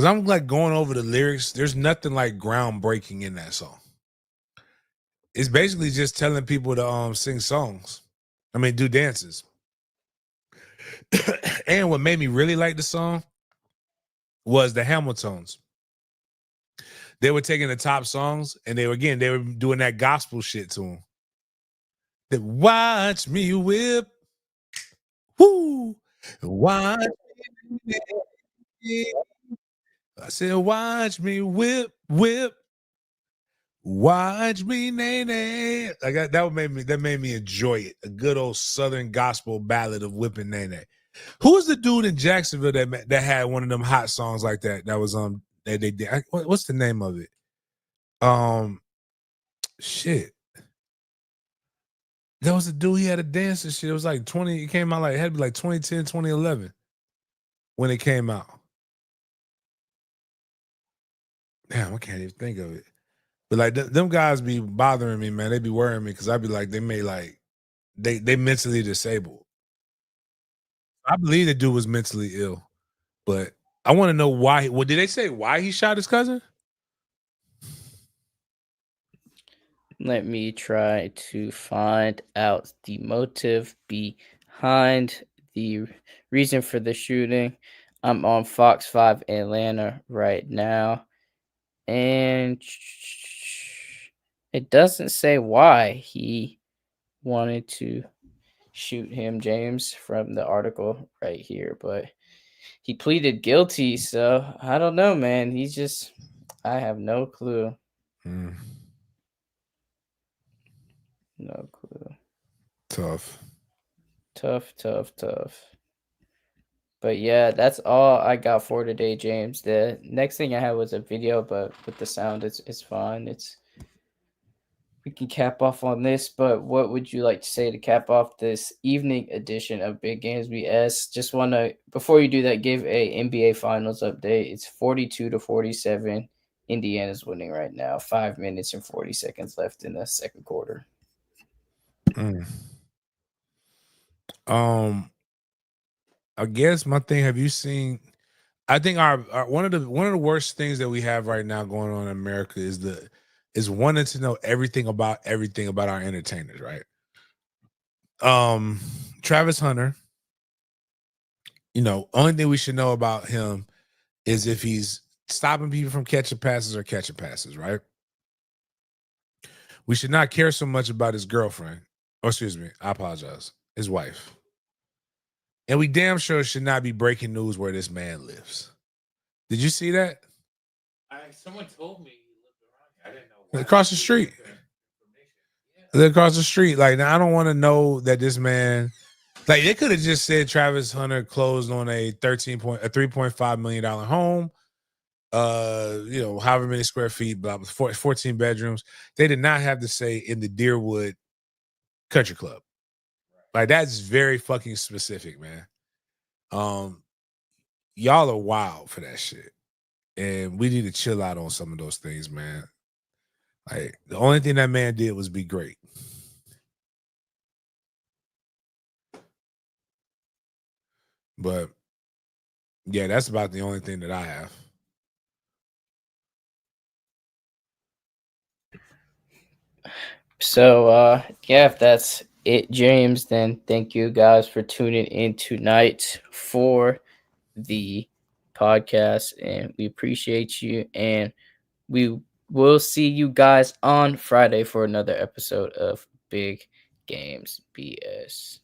S1: Because I'm like going over the lyrics. There's nothing like groundbreaking in that song. It's basically just telling people to sing songs. I mean, do dances. And what made me really like the song was the Hamiltons. They were taking the top songs and they were doing that gospel shit to them. That watch me whip. Woo! Watch me. I said, watch me whip. Watch me, nay. Like that made me enjoy it. A good old Southern gospel ballad of whipping nay. Who was the dude in Jacksonville that had one of them hot songs like that? That was that they did. What's the name of it? Shit. There was a dude, he had a dance and shit. It was like 20, it came out like, it had to be like 2010, 2011 when it came out. Damn, I can't even think of it. But like them guys be bothering me, man. They be worrying me because I be like, they mentally disabled. I believe the dude was mentally ill, but I want to know why. Well, did they say why he shot his cousin?
S2: Let me try to find out the motive behind the reason for the shooting. I'm on Fox 5 Atlanta right now, and it doesn't say why he wanted to shoot him, James, from the article right here, but he pleaded guilty, so I don't know, man. I have no clue. No clue.
S1: Tough.
S2: But yeah, that's all I got for today, James. The next thing I had was a video, but with the sound, it's fine. We can cap off on this, but what would you like to say to cap off this evening edition of Big Games B.S? Just want to, before you do that, give a NBA Finals update. It's 42-47. Indiana's winning right now. 5 minutes and 40 seconds left in the second quarter.
S1: I guess my thing. Have you seen? I think our one of the worst things that we have right now going on in America is wanting to know everything about our entertainers, right? Travis Hunter. You know, only thing we should know about him is if he's stopping people from catching passes, right? We should not care so much about his girlfriend. Or excuse me, I apologize. His wife. And we damn sure should not be breaking news where this man lives. Did you see that?
S4: Someone told me he lived around here. I didn't know why.
S1: Across the street. Yeah. Across the street. Like, now I don't want to know that this man, like, they could have just said Travis Hunter closed on a $3.5 million home. However many square feet, blah, 14 bedrooms. They did not have to say in the Deerwood Country Club. Like, that's very fucking specific, man. Y'all are wild for that shit. And we need to chill out on some of those things, man. Like, the only thing that man did was be great. But yeah, that's about the only thing that I have.
S2: So if that's it, James, then thank you guys for tuning in tonight for the podcast, and we appreciate you, and we will see you guys on Friday for another episode of Big Games BS.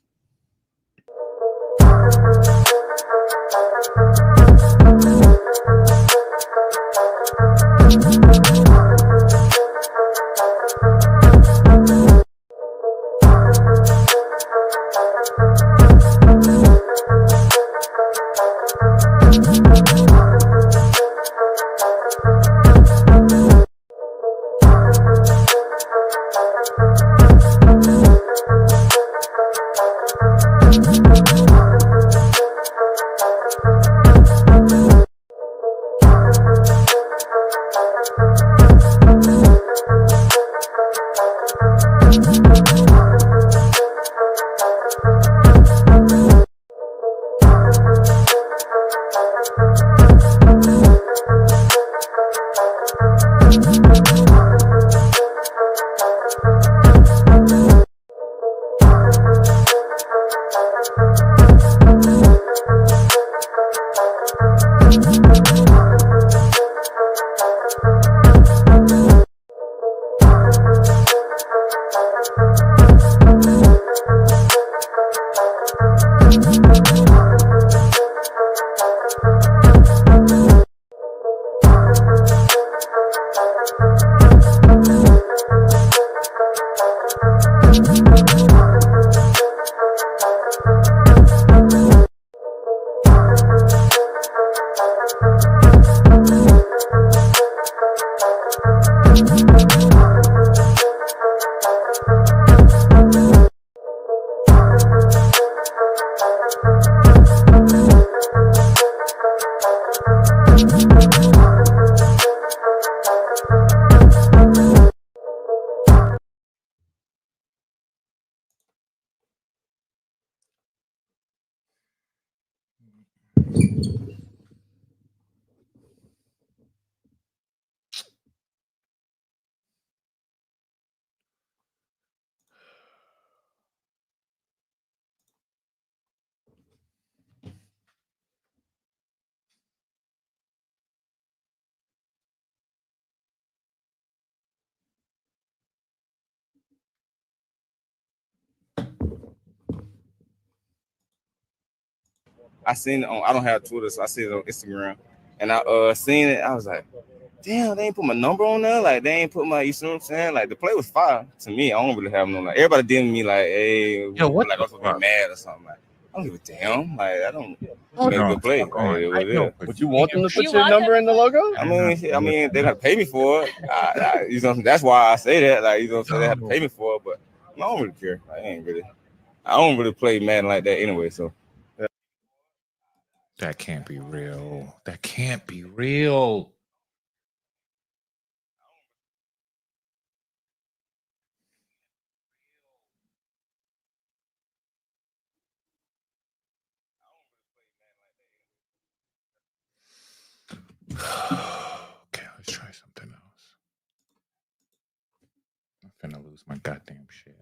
S8: I seen it on. I don't have Twitter, so I see it on Instagram, and I seen it. I was like, damn, they ain't put my number on there. Like they ain't put my. You see what I'm saying? Like the play was fire to me. I don't really have no like. Everybody DMing me like, hey,
S1: Yo, what
S8: like I was gonna be mad or something. Like I don't give a damn. Like I don't. Make a good play.
S4: Would you want them to put
S2: You
S4: your
S2: want
S4: number
S2: them-
S4: in the logo?
S8: I mean, they gotta pay me for it. You know, that's why I say that. Like, you know, so they have to pay me for it. But I don't really care. I don't really play Madden like that anyway. So
S1: That can't be real. That can't be real. Okay, let's try something else. I'm finna lose my goddamn shit.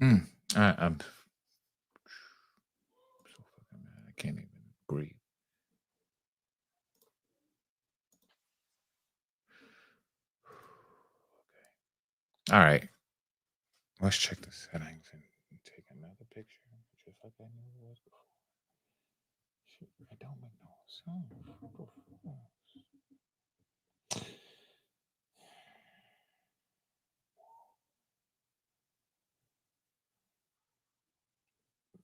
S1: I'm so fucking mad. I can't even breathe. Okay. All right. Let's check the settings and take another picture, just like I knew it was before. Shit, I don't make no sound.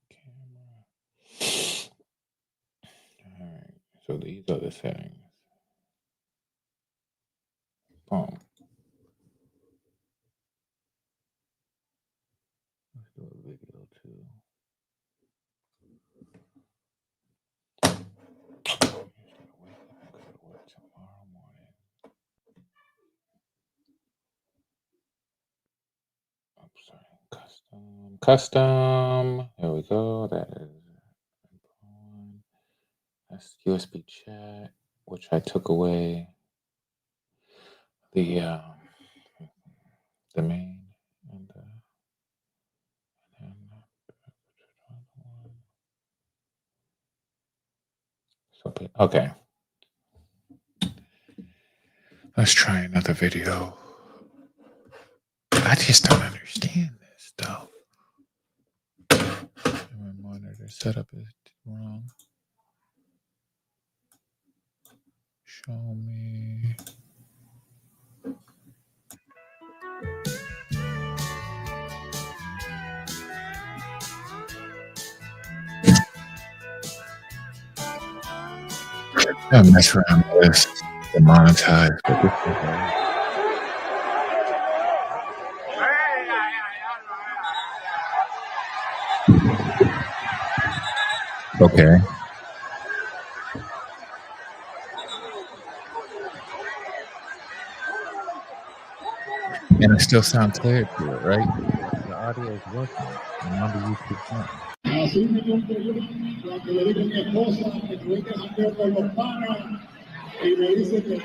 S1: Camera. All right. So these are the settings. Boom. Let's do a video too. Tomorrow morning. Oops, sorry. Custom. There we go. That is. That's USB chat, which I took away the main and so okay. Let's try another video. I just don't understand this though. My monitor setup is wrong. Show me. I mess around with this. Demonetized. Okay. And it still sounds clear to it, right? The audio is working. Remember YouTube.
S5: Así me dio un periódico, que le dije a mi esposa que tuve que janguear con los panas y me dice que no.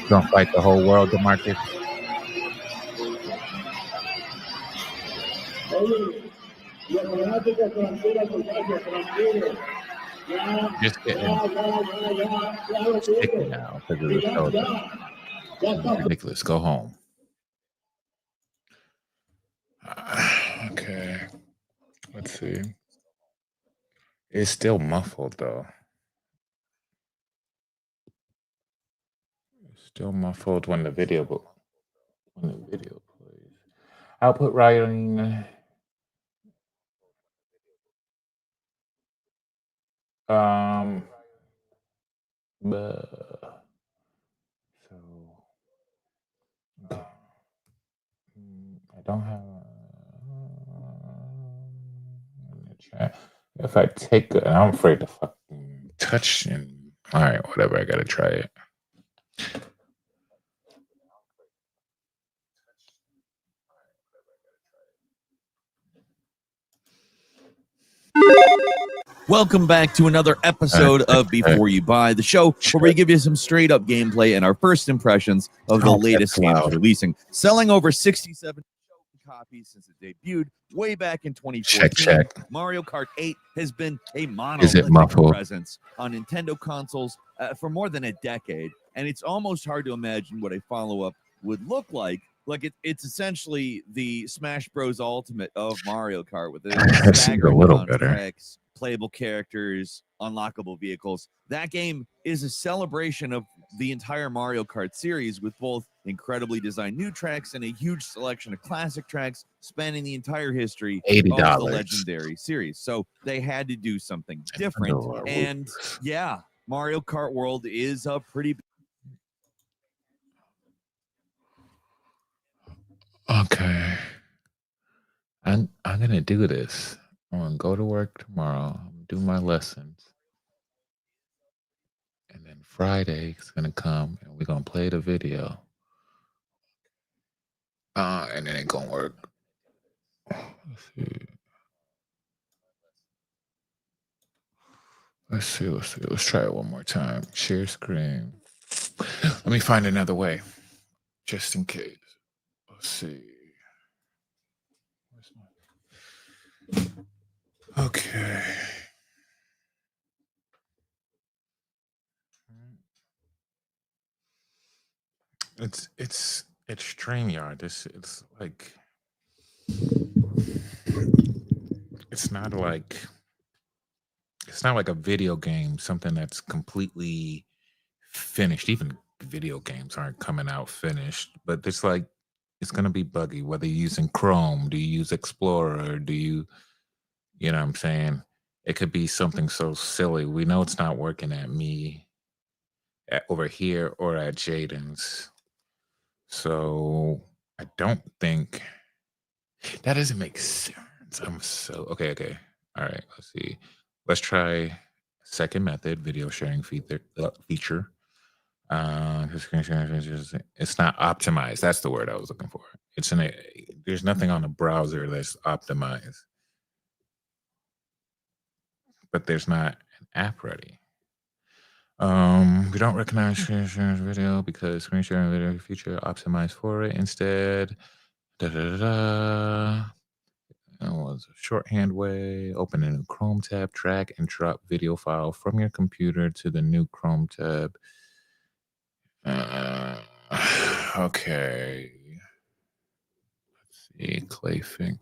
S1: Don't fight the whole world, Demarcus. Just getting sticky now because of the show. Ridiculous. Go home.
S4: Okay. Let's see. It's still muffled though. It's still muffled when the video plays. Output writing. But so okay. I don't have in the chat. If I take it, I'm afraid to fucking touch and all right, whatever. I gotta try it.
S9: Welcome back to another episode of Before You Buy, the show where we give you some straight up gameplay and our first impressions of the latest games releasing. Selling over 67 copies since it debuted way back in 2014.
S4: Check.
S9: Mario Kart 8 has been a monolithic presence on Nintendo consoles for more than a decade, and it's almost hard to imagine what a follow-up would look like. Like it's essentially the Smash Bros. Ultimate of Mario Kart with a staggering amount of tracks, playable characters, unlockable vehicles. That game is a celebration of the entire Mario Kart series with both incredibly designed new tracks and a huge selection of classic tracks spanning the entire history
S4: $80.
S9: of the legendary series. So they had to do something different. And yeah, Mario Kart World is a pretty...
S4: Okay. I'm gonna do this. I'm gonna go to work tomorrow, do my lessons. And then Friday is gonna come and we're gonna play the video. And then it's gonna work. Let's see. Let's try it one more time. Share screen. Let me find another way. Just in case. Let's see. Okay. It's StreamYard. It's like it's not like a video game, something that's completely finished. Even video games aren't coming out finished, but it's like it's gonna be buggy. Whether you're using Chrome, do you use Explorer, do you know what I'm saying? It could be something so silly. We know it's not working at me over here or at Jaden's. So I don't think that doesn't make sense. I'm so okay. All right, let's see. Let's try second method, video sharing feature. It's not optimized. That's the word I was looking for. There's nothing on the browser that's optimized, but there's not an app ready. We don't recognize screen sharing video because screen sharing video feature optimized for it. Instead, it was a shorthand way. Open a new Chrome tab, drag and drop video file from your computer to the new Chrome tab. Okay. Let's see, Clayfink.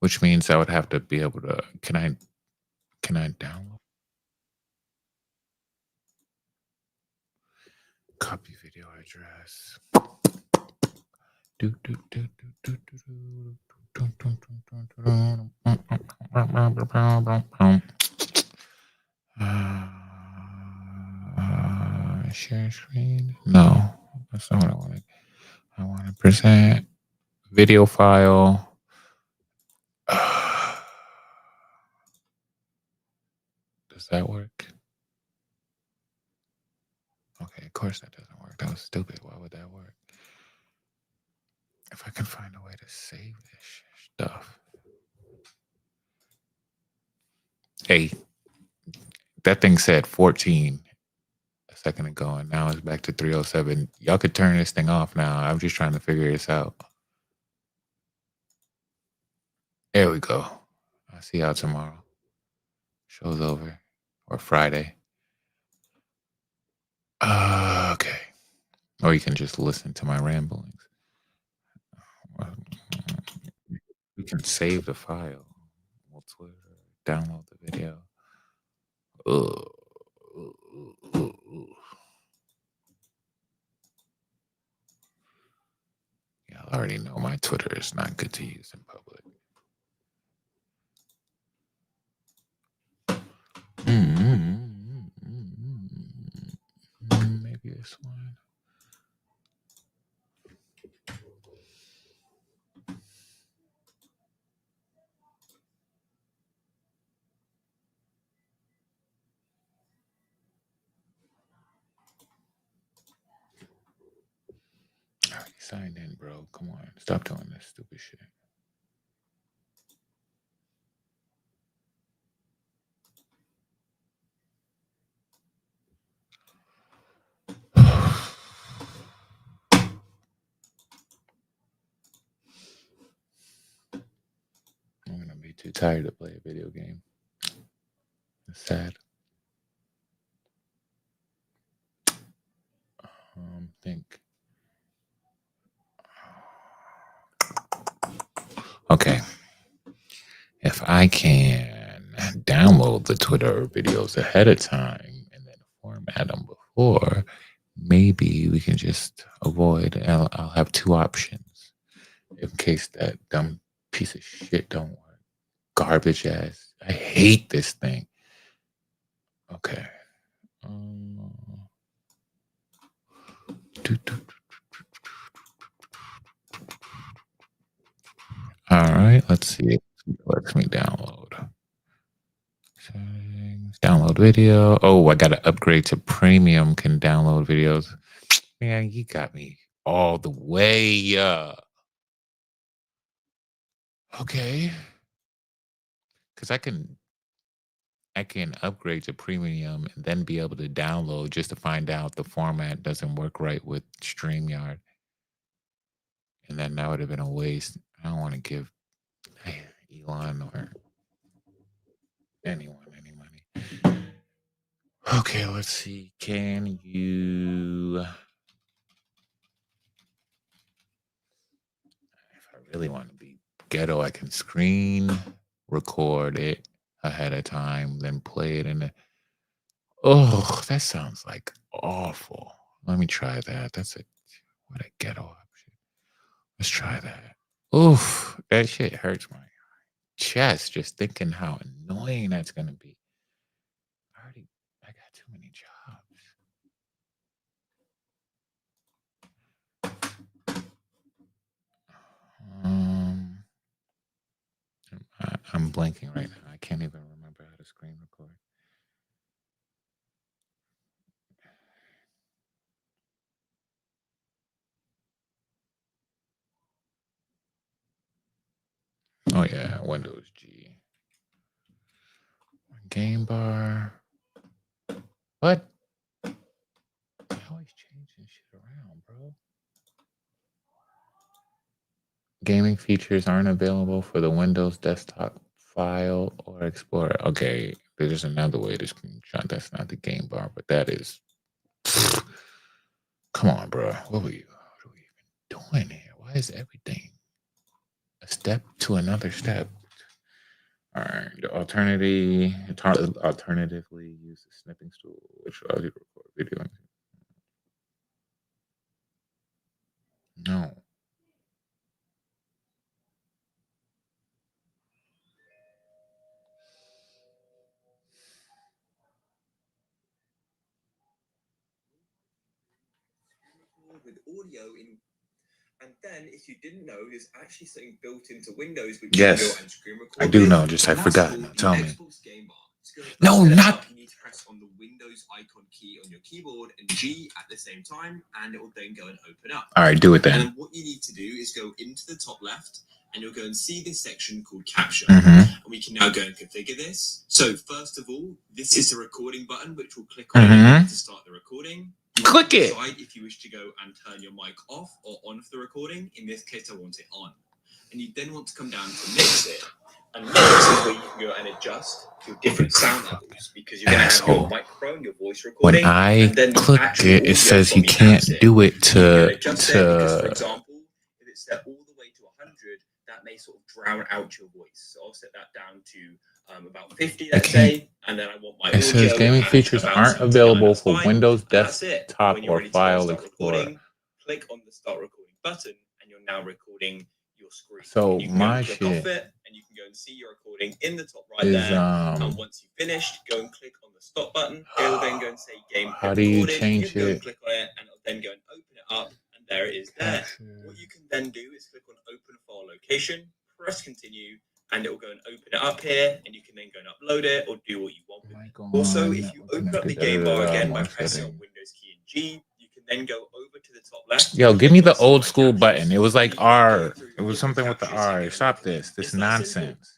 S4: Which means I would have to be able to. Can I download? Copy video address. Share screen? No, that's not what I wanted. I want to present video file. Does that work? Okay, of course that doesn't work. That was stupid. Why would that work? If I can find a way to save this stuff. Hey, that thing said 14 a second ago, and now it's back to 307. Y'all could turn this thing off now. I'm just trying to figure this out. There we go. I'll see y'all tomorrow. Show's over. Or Friday. Okay. Or you can just listen to my ramblings. You can save the file. We'll Twitter, download the video. Y'all already know my Twitter is not good to use in public. Maybe this one. I already signed in, bro. Come on. Stop doing this stupid shit. I'm gonna be too tired to play a video game. It's sad. Think. Okay. If I can download the Twitter videos ahead of time and then format them before, maybe we can just avoid. I'll have two options in case that dumb piece of shit don't work. Garbage ass. I hate this thing. Okay. All right. Let's see if it lets me download. Settings, download video. Oh, I got to upgrade to premium. Can download videos. Man, you got me all the way. Okay. Because I can upgrade to premium and then be able to download just to find out the format doesn't work right with StreamYard. And then that would have been a waste. I don't want to give Elon or anyone any money. Okay, let's see. Can you... If I really want to be ghetto, I can screen record it ahead of time, then play it in the... Oh, that sounds like awful. Let me try that. What a ghetto option. Let's try that. Oof, that shit hurts my chest just thinking how annoying that's gonna be. I got too many jobs. I'm blanking right now. I can't even remember how to screen record. Oh yeah, Windows G. Game bar. What? You're always changing shit around, bro. Gaming features aren't available for the Windows desktop file or Explorer. Okay, there's another way to screenshot. That's not the game bar, but that is. Come on, bro. What are we even doing here? Why is everything a step to another step? All right. The alternatively use the snipping tool, which allows you to record video. No.
S10: With audio in, and then if you didn't know, there's actually something built into Windows which
S4: Yes,
S10: and screen record.
S4: I do know. Just I forgot. Tell me.
S10: Game bar.
S4: No, not.
S10: You need to press on the Windows icon key on your keyboard and G at the same time, and it will then go and open up.
S4: All right, do it then.
S10: And then what you need to do is go into the top left, and you'll go and see this section called capture.
S4: Mm-hmm.
S10: And we can now go and configure this. So first of all, this is the recording button, which we'll click on to start the recording.
S4: Click it.
S10: Decide if you wish to go and turn your mic off or on for the recording. In this case, I want it on. And you then want to come down to mix it. And this is where you can go and adjust your different sound levels because you're going to have your microphone, your voice recording.
S4: When I
S10: and then
S4: click it says you can't do it to
S10: because, for example, if it's set all the way to 100, that may sort of drown out your voice. So I'll set that down to about 50, let's say, and then I want my audio.
S4: It says gaming features aren't available for Windows Desktop or File Explorer.
S10: Click on the Start Recording button, and you're now recording your screen.
S4: So
S10: you can
S4: my
S10: click
S4: shit
S10: off it, and you can go and see your recording in the top right
S4: is
S10: there. And once you've finished, go and click on the stop button. It'll then go and say game.
S4: How do you change
S10: you
S4: it?
S10: Click on it, and it'll then go and open it up, and there it is. There. What you can then do is click on Open File Location, press Continue, and it will go and open it up here, and you can then go and upload it or do what you want with it. Also, if you open up the game bar again by pressing on Windows key and G, you can then go over to the top left.
S4: Yo, give me the old school button. It was like R. It was something with the R. Stop this. This nonsense.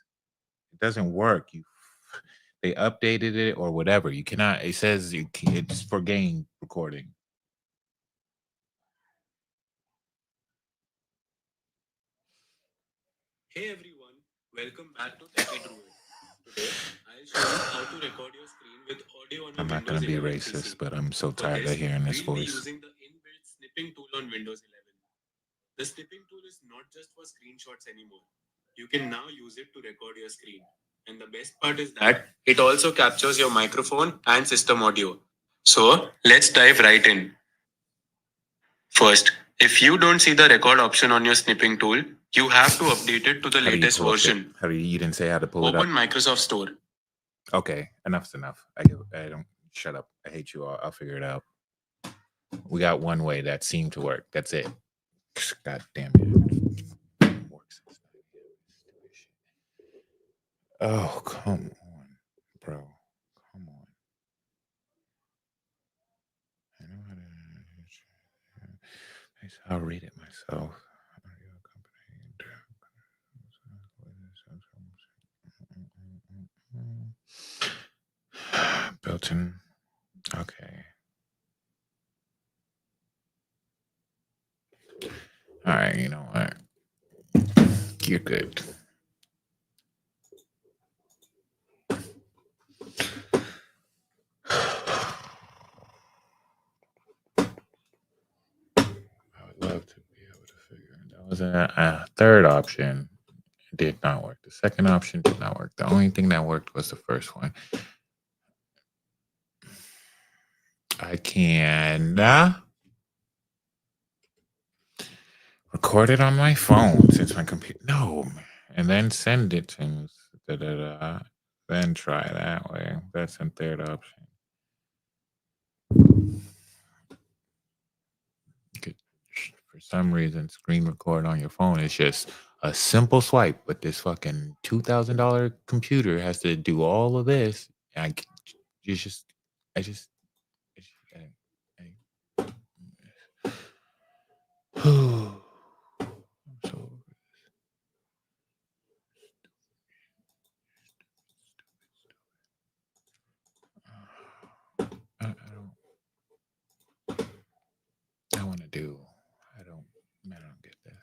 S4: It doesn't work. They updated it or whatever. You cannot. It says it's for game recording.
S11: Hey everyone, welcome back to Techie Druid. Today, I'll show you how to record your screen with audio on your
S4: I'm not
S11: Windows
S4: gonna be
S11: 11
S4: racist,
S11: PC.
S4: but I'm so
S11: For
S4: tired
S11: this,
S4: of hearing this
S11: we'll be
S4: voice.
S11: using the inbuilt snipping tool on Windows 11. The snipping tool is not just for screenshots anymore. You can now use it to record your screen. And the best part is that it also captures your microphone and system audio. So, let's dive right in. First, if you don't see the record option on your snipping tool, you have to update it to the latest version.
S4: You didn't say how to pull it up?
S11: Open Microsoft Store.
S4: Okay, enough's enough. I don't shut up. I hate you all. I'll figure it out. We got one way that seemed to work. That's it. God damn it. Oh, come on, bro. Come on. I know how to. I'll read it myself. Built-in. Okay. All right, you know what? You're good. I would love to be able to figure it out. That was a third option. It did not work. The second option did not work. The only thing that worked was the first one. I can record it on my phone since my computer. No, and then send it to me. Then try that way. That's a third option. You could, for some reason, screen record on your phone. It's just a simple swipe, but this fucking $2,000 computer has to do all of this. I just. So I want to do. I don't get this.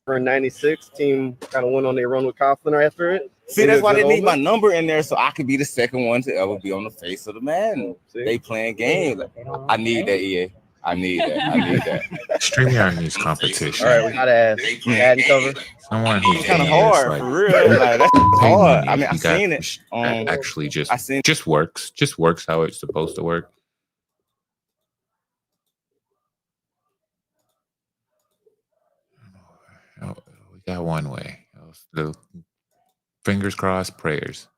S12: For 96, team kind of went on their run with Kaufman after it.
S8: See, that's why they need my number in there so I could be the second one to ever be on the face of the Madden. They playing games. Like, I need that, EA. I need that.
S4: StreamYard needs competition.
S12: All right, we gotta ask Madden cover.
S4: Someone who
S8: It's kind of hard for real. Like that's hard. I mean, I seen it.
S4: Actually, just works how it's supposed to work. Oh, we got one way. The fingers crossed, prayers.